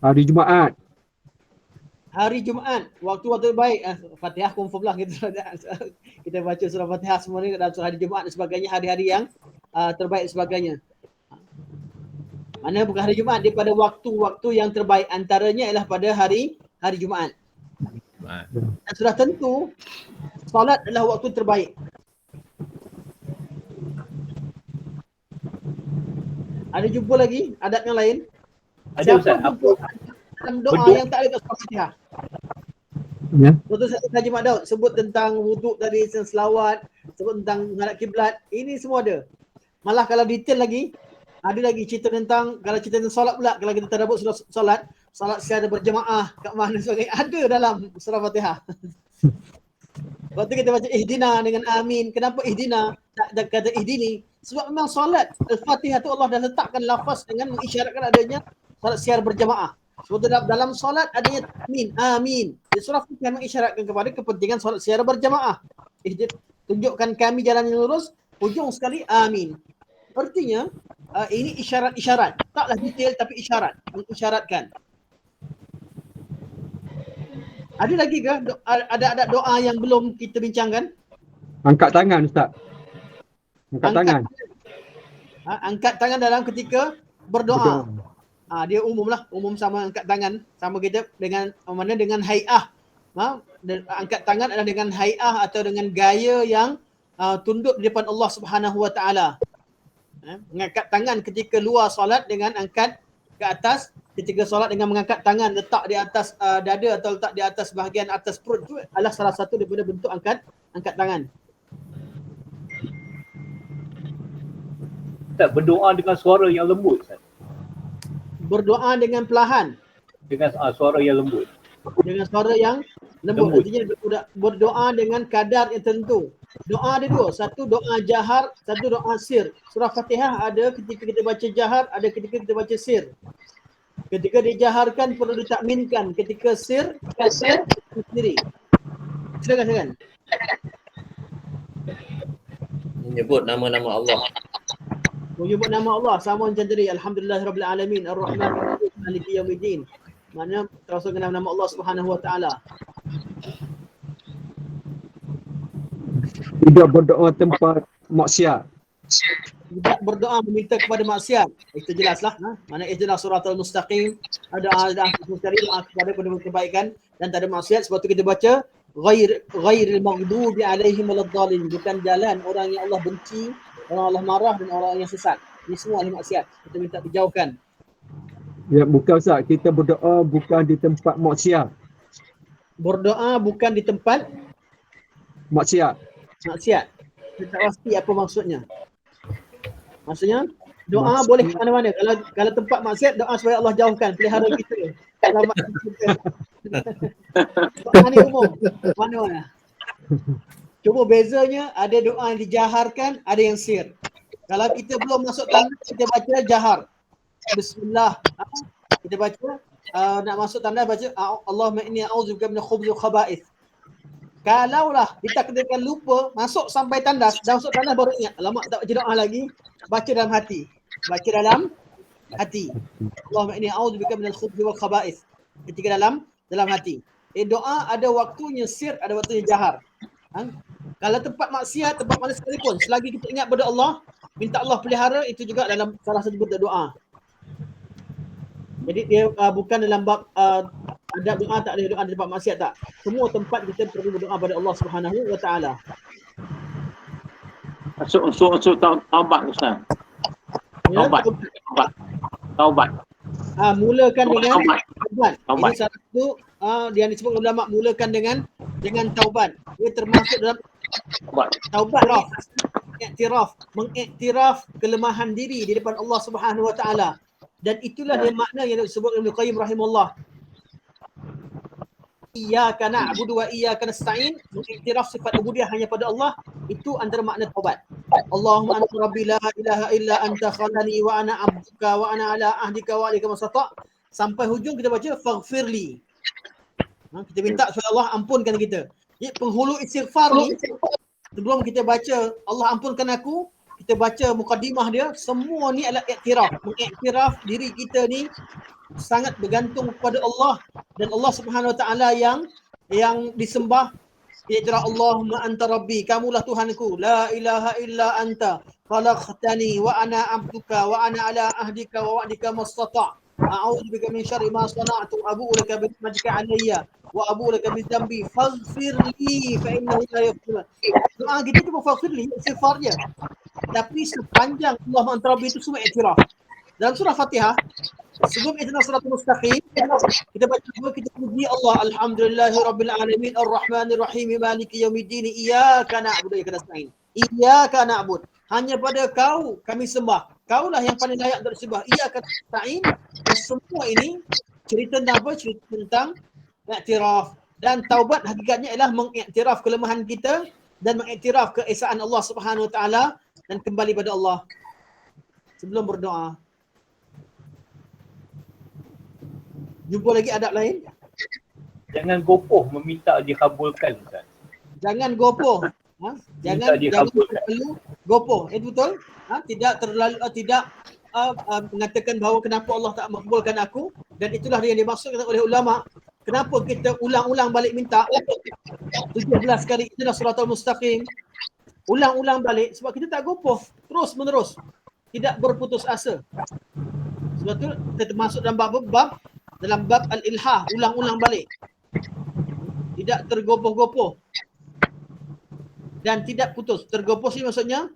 S3: Hari Jumaat.
S1: Hari Jumaat, waktu-waktu baik. Fatihah confirm lah kita. Kita baca surah Fatihah semua ni dalam surah hari Jumaat dan sebagainya, hari-hari yang terbaik sebagainya. Mana bukan hari Jumaat, dia pada waktu-waktu yang terbaik, antaranya ialah pada hari Jumaat. Dan sudah tentu solat adalah waktu terbaik. Ada jumpa lagi adat yang lain?
S4: Ada Ustaz, apa
S1: dalam doa
S4: Beduk.
S1: yang tak ada kat surah Fatihah?
S3: Ya.
S1: Betul Ustaz Haji Mak Daud sebut tentang wuduk tadi, selawat, sebut tentang menghadap kiblat, ini semua ada. Malah kalau detail lagi, ada lagi cerita tentang, kalau cerita tentang solat pula, kalau kita tadabbur surah solat secara berjemaah kat mana sebagainya, ada dalam surah Fatihah. Waktu kita baca ihdina dengan amin, kenapa ihdina tak ada kata ihdini? Sebab memang solat Al-Fatihah tu Allah dah letakkan lafaz dengan mengisyaratkan adanya solat secara berjemaah. Sebab dalam solat adanya amin. Di surah Fatihah mengisyaratkan kepada kepentingan solat secara berjemaah. Tunjukkan kami jalan yang lurus, hujung sekali amin. Artinya ini isyarat-isyarat. Taklah detail tapi isyarat, mengisyaratkan. Ada lagi ke ada doa yang belum kita bincangkan?
S3: Angkat tangan Ustaz. Angkat tangan.
S1: Angkat tangan dalam ketika berdoa. Dia umum sama angkat tangan, sama kita dengan hai'ah. Angkat tangan adalah dengan hai'ah atau dengan gaya yang tunduk di depan Allah Subhanahu Wa Taala. Mengangkat tangan ketika luar solat dengan angkat ke atas, ketika solat dengan mengangkat tangan letak di atas dada atau letak di atas bahagian atas perut, itu adalah salah satu daripada bentuk angkat tangan.
S4: Ustaz, berdoa dengan suara yang lembut Ustaz.
S1: Berdoa dengan perlahan,
S4: Dengan suara yang lembut.
S1: dengan suara yang lembut. Artinya berdoa dengan kadar yang tertentu. Doa ada dua, satu doa jahar, satu doa sir. Surah Fatihah ada ketika kita baca jahar, ada ketika kita baca sir. Ketika dijaharkan perlu ditakminkan, ketika sir sendiri. Silakan.
S2: Menyebut nama-nama Allah.
S1: Menyebut nama Allah sama macam tadi, Alhamdulillahirabbil alamin, Ar-Rahmanir-Rahim, Maliki Yaumiddin. Maknanya teruskan nama Allah Subhanahu Wa Taala.
S3: Tidak berdoa tempat maksiat.
S1: Tidak berdoa meminta kepada maksiat. Itu jelaslah. Mana ihdinas siratal mustaqim. Ada sekali doa kepada kebaikan dan tak ada maksiat. Sebab tu kita baca ghairil maghdubi alaihim waladdallin. Bukan jalan orang yang Allah benci, orang Allah marah dan orang yang sesat. Ini semua ahli maksiat. Kita minta dijauhkan.
S3: Ya, bukan Ustaz. Kita berdoa bukan di tempat maksiat.
S1: Berdoa bukan di tempat
S3: Maksiat.
S1: maksiat. Kita tak pasti apa maksudnya. Maksudnya doa boleh ke mana-mana. Kalau tempat maksiat, doa supaya Allah jauhkan, pelihara kita. Selamat kita. Doa ni umum. Mana-mana. Cuma bezanya ada doa yang dijaharkan, ada yang sir. Kalau kita belum masuk tanda, kita baca jahar. Bismillah. Kita baca nak masuk tanda baca Allahumma inni a'udzubika minal khubuthi wal khaba'ith. Kalaulah ditakdirkan lupa masuk sampai tandas, dah masuk tandas baru ingat, alamak tak baca doa lagi, baca dalam hati. Baca dalam hati. Allahumma inni a'udzubika minal khubuthi wal khaba'ith. Ketika dalam hati. Doa ada waktunya sir, ada waktunya jahar. Kalau tempat maksiat, tempat mana sekalipun, selagi kita ingat pada Allah, minta Allah pelihara, itu juga dalam salah satu bentuk doa. Jadi dia bukan dalam bab ada doa, tak ada doa di tempat maksiat, tak. Semua tempat kita perlu berdoa pada Allah Subhanahu Wa Taala.
S5: Unsur taubat Ustaz.
S1: Ya,
S5: Taubat.
S1: Mulakan dengan
S5: Taubat.
S1: taubat. Ini salah satu yang disebut ulama, mulakan dengan taubat. Dia termasuk dalam taubat ni mengiktiraf kelemahan diri di depan Allah Subhanahu Wa Taala. Dan itulah dia makna yang disebut Ibnu Qayyim rahimahullah. Iyyaka na'budu wa iyyaka nasta'in, mengiktiraf sifat ubudiyah hanya pada Allah, itu antara makna taubat. Allahumma anta rabbi la ilaha illa anta khalaqtani wa ana 'abduka wa ana ala ahdika wa alika masata'. Sampai hujung kita baca faghfirli. Kita minta supaya Allah ampunkan kita. Jadi penghulu istighfar ni, sebelum kita baca Allah ampunkan aku, kita baca mukaddimah dia, semua ni adalah iktiraf, mengiktiraf diri kita ni sangat bergantung kepada Allah dan Allah Subhanahu Wa Taala yang disembah. Iqra Allahumma anta rabbi, kamulah Tuhanku, la ilaha illa anta khalaqtani wa ana abduka wa ana ala ahdika wa wa'dika mastata'. A'udzu bika min syarri ma sana'tu, abu'u laka bi ni'matika alayya wa abu'u laka bi dhanbi faghfir li fa innahu la yaghfiru. Doa kita tu faghfir li, istighfar je. Tapi sepanjang Allahumma anta rabbi itu semua iktiraf. Dalam surah Fatihah, sebelum ihdinas siratal mustaqim, kita baca dua, kita puji Allah, alhamdulillahi rabbil alamin arrahmanir rahim maliki yaumiddin iyyaka na'budu wa iyyaka nasta'in. Iyyaka na'bud, hanya pada kau kami sembah. Kaulah yang paling layak untuk disembah. Iyyaka nasta'in. Dan semua ini cerita tentang apa? Cerita tentang iktiraf. Dan taubat hakikatnya ialah mengiktiraf kelemahan kita dan mengiktiraf keesaan Allah Subhanahu Wa Taala dan kembali pada Allah sebelum berdoa. Jumpa lagi adab lain?
S4: Jangan gopoh meminta dikabulkan, Ustaz.
S1: Jangan gopoh. Jangan terlalu gopoh. Itu betul? Tidak terlalu mengatakan bahawa kenapa Allah tak makbulkan aku, dan itulah yang dimaksudkan oleh ulama. Kenapa kita ulang-ulang balik minta 17 kali itulah siratal mustaqim. Ulang-ulang balik sebab kita tak gopoh, terus menerus. Tidak berputus asa. Sebab tu kita masuk dalam bab al-ilhah, ulang-ulang balik. Tidak tergopoh-gopoh. Dan tidak putus. Tergopoh sini maksudnya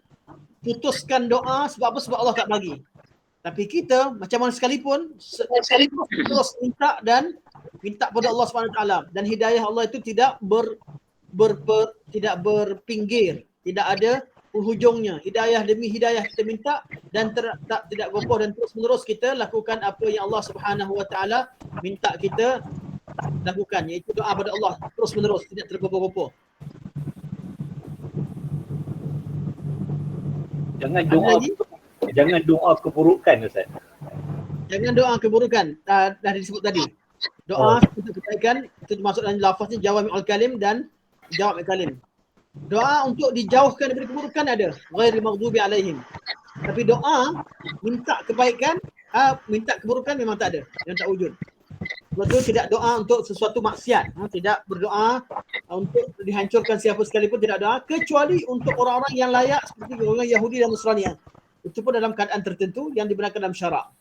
S1: putuskan doa sebab apa? Sebab Allah tak bagi. Tapi kita macam mana sekalipun terus minta dan minta pada Allah SWT, dan hidayah Allah itu tidak tidak berpinggir, tidak ada penghujungnya. Hidayah demi hidayah kita minta dan tidak gopoh, dan terus menerus kita lakukan apa yang Allah Subhanahu Wa Taala minta kita lakukan, iaitu doa pada Allah terus menerus, tidak tergopoh-gopoh.
S4: Jangan doa keburukan, Ustaz.
S1: Jangan doa keburukan. Dah disebut tadi. Doa untuk kebaikan itu termasuk dalam lafaznya jawami'ul kalim dan jawab kalim. Doa untuk dijauhkan dari keburukan ada, ghairil maghdubi alaihim. Tapi doa minta kebaikan, minta keburukan memang tak ada, yang tak wujud. Betul, tidak doa untuk sesuatu maksiat, tidak berdoa untuk dihancurkan siapa sekalipun, tidak doa kecuali untuk orang-orang yang layak seperti orang Yahudi dan Nasrani. Itu pun dalam keadaan tertentu yang dibenarkan dalam syarak.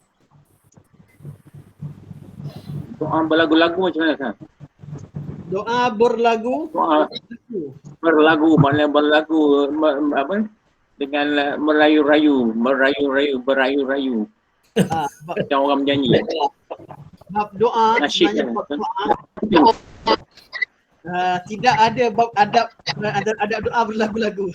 S5: Doa berlagu-lagu macam mana, Ustaz?
S1: Doa berlagu.
S5: Berlagu, maknanya berlagu apa? Dengan merayu-rayu, berayu-rayu. Macam orang menyanyi.
S1: Bab doa, sebenarnya bab doa tidak ada bab adab doa berlagu-lagu.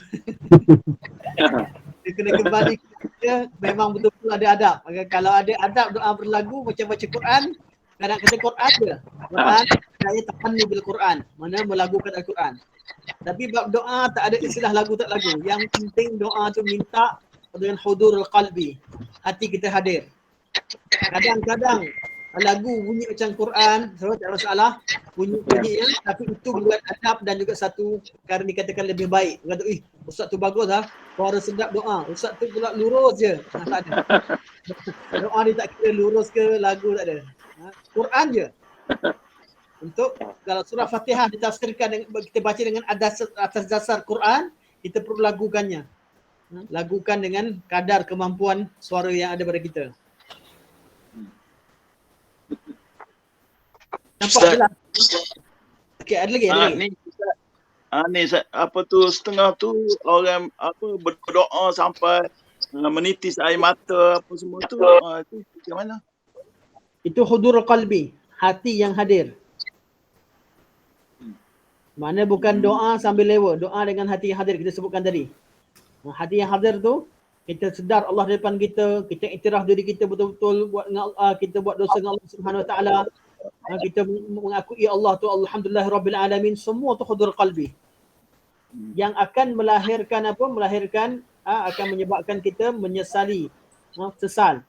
S1: Dia kena kembali ke memang betul-betul ada adab. Maka kalau ada adab doa berlagu macam baca Quran, kadang kata Quran je. Quran saya tahanni bil Quran, mana melagukan Al-Quran. Tapi bab doa tak ada istilah lagu tak lagu. Yang penting doa tu minta dengan hudurul qalbi. Hati kita hadir. Kadang-kadang lagu bunyi macam Quran, tak ada masalah, bunyi ya, tapi itu bukan adab dan juga satu kerana dikatakan lebih baik. Kata, ustaz tu bagus suara sedap doa. Ustaz tu pula lurus je. Tak ada. Doa ni tak kira lurus ke lagu, tak ada. Quran je. Untuk kalau surah Fatihah ditafsirkan kita baca dengan atas dasar Quran, kita perlu lagukannya. Lagukan dengan kadar kemampuan suara yang ada pada kita. Nampak jelas? Okey, ada lagi?
S6: Ni apa tu setengah tu orang apa berdoa sampai menitis air mata apa semua tu, itu macam mana?
S1: Itu hudurul qalbi, hati yang hadir. Mana bukan doa sambil lewa, doa dengan hati yang hadir kita sebutkan tadi. Hati yang hadir tu kita sedar Allah di depan kita, kita iktiraf diri kita betul-betul buat dengan Allah, kita buat dosa dengan Allah Subhanahu Wa Taala. Kita mengakui Allah tu alhamdulillah rabbil alamin, semua tu hudurul qalbi. Yang akan melahirkan apa? Akan menyebabkan kita menyesali, sesal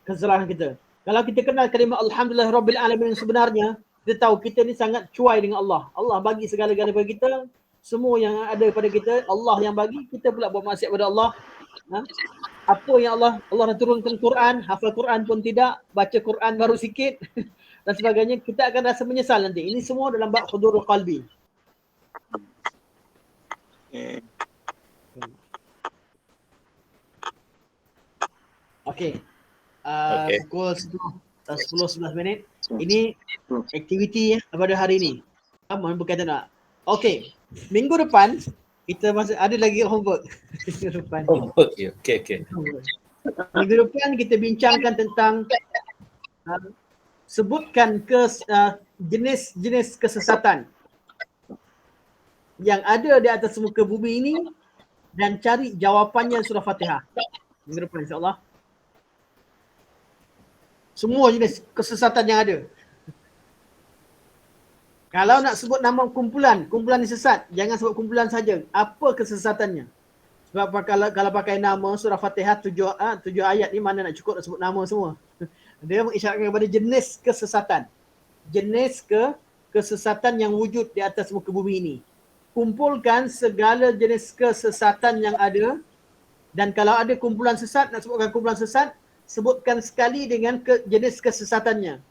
S1: kesalahan kita. Kalau kita kenal kalimah alhamdulillah rabbil alamin sebenarnya, kita tahu kita ni sangat cuai dengan Allah. Allah bagi segala-galanya pada kita, semua yang ada pada kita Allah yang bagi, kita pula buat maksiat pada Allah. apa yang Allah dah turunkan Quran, hafal Quran pun tidak, baca Quran baru sikit dan sebagainya, kita akan rasa menyesal nanti. Ini semua dalam bab hudurul qalbi. Okey. Pukul 10-11 minit. Ini aktiviti pada hari ini. Berkaitan tak? Okey. Minggu depan kita masih ada lagi homework. Minggu depan.
S2: Homework ya. Okey.
S1: Minggu depan kita bincangkan tentang sebutkan jenis-jenis kesesatan yang ada di atas muka bumi ini dan cari jawapannya surah Fatihah. Minggu depan insya-Allah. Semua jenis kesesatan yang ada. Kalau nak sebut nama kumpulan ni sesat, jangan sebut kumpulan saja. Apa kesesatannya? Sebab kalau pakai nama surah Fatihah 7 ayat ni mana nak cukup nak sebut nama semua. Dia mengisyaratkan kepada jenis kesesatan. Jenis kesesatan yang wujud di atas muka bumi ini. Kumpulkan segala jenis kesesatan yang ada, dan kalau ada kumpulan sesat, nak sebutkan kumpulan sesat, sebutkan sekali dengan jenis kesesatannya.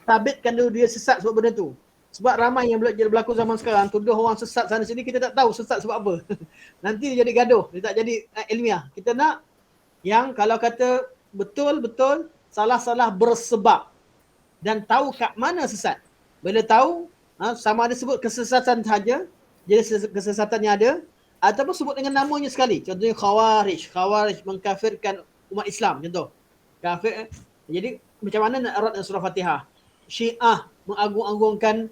S1: Sabitkan dulu dia sesat sebab benda tu. Sebab ramai yang berlaku zaman sekarang, tuduh orang sesat sana sini, kita tak tahu sesat sebab apa. Nanti dia jadi gaduh, dia tak jadi ilmiah. Kita nak yang kalau kata betul-betul salah-salah bersebab dan tahu kat mana sesat. Bila tahu, sama ada sebut kesesatan saja, jenis kesesatan yang ada, ataupun sebut dengan namanya sekali. Contohnya Khawarij mengkafirkan umat Islam, contoh. Kafir. Jadi macam mana nak erat dengan surah Fatihah? Syiah mengagung-agungkan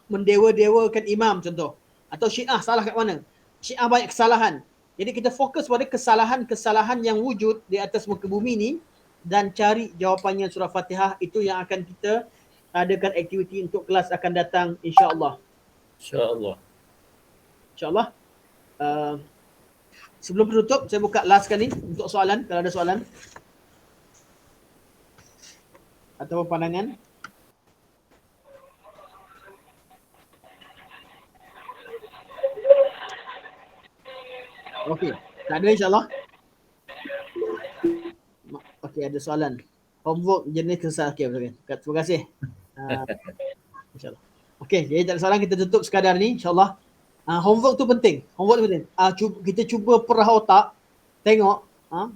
S1: mendewa-dewakan imam, contoh. Atau Syiah salah kat mana? Syiah banyak kesalahan. Jadi kita fokus pada kesalahan-kesalahan yang wujud di atas muka bumi ni dan cari jawapannya surah Fatihah. Itu yang akan kita adakan aktiviti untuk kelas akan datang insya-Allah. InsyaAllah. Sebelum penutup, saya buka last kali untuk soalan, kalau ada soalan atau pandangan. Okey, tak ada insyaAllah. Okey, ada soalan. Homework jenis kesesatan. Okey, terima kasih. InsyaAllah. Okey, jadi tak ada soalan, kita tutup sekadar ni insyaAllah. Homework tu penting. Kita cuba perah otak, tengok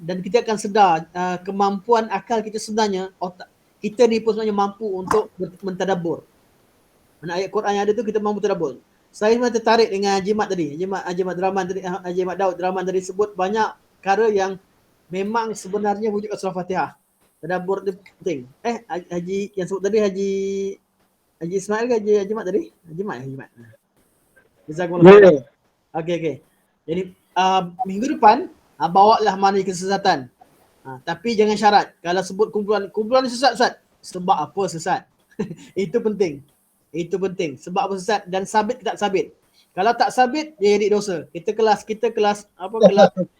S1: dan kita akan sedar kemampuan akal kita sebenarnya, otak kita ni pun sebenarnya mampu untuk mentadabbur. Mana ayat Quran yang ada tu kita mampu tadabbur. Saya memang tertarik dengan Haji Mat tadi. Haji Mat Daud Rahman tadi sebut banyak perkara yang memang sebenarnya wujud kat surah Fatihah. Tadabbur dia penting. Haji yang sebut tadi Haji Ismail ke Haji Mat tadi? Haji Mat. Jazakumullah. Okey. Jadi minggu depan bawalah mana kesesatan. Tapi jangan syarat. Kalau sebut kumpulan sesat. Sebab apa sesat? Itu penting. Sebab apa sesat dan sabit ke tak sabit. Kalau tak sabit, dia jadi dosa. Kita kelas kelas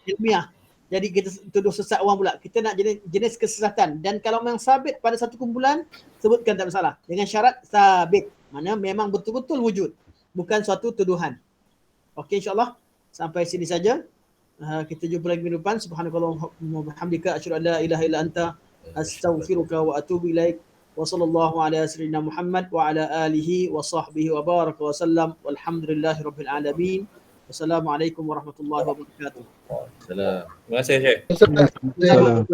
S1: ilmiah. Jadi kita tuduh sesat orang pula. Kita nak jenis kesesatan. Dan kalau memang sabit pada satu kumpulan, sebutkan tak masalah. Dengan syarat sabit. Mana memang betul-betul wujud. Bukan suatu tuduhan. Okey, insyaAllah. Sampai sini saja. Kita jumpa lagi minggu depan. Subhanakallahumma wa bihamdika asyhadu an la ilaha illa anta astaghfiruka wa atubu ilaik. Wa sallallahu ala sayyidina Muhammad wa ala alihi wa sahbihi wa baraka wa sallam. Walhamdulillahi rabbil alamin. Wassalamualaikum warahmatullahi wabarakatuh.
S2: Terima kasih Syekh.
S3: Salam.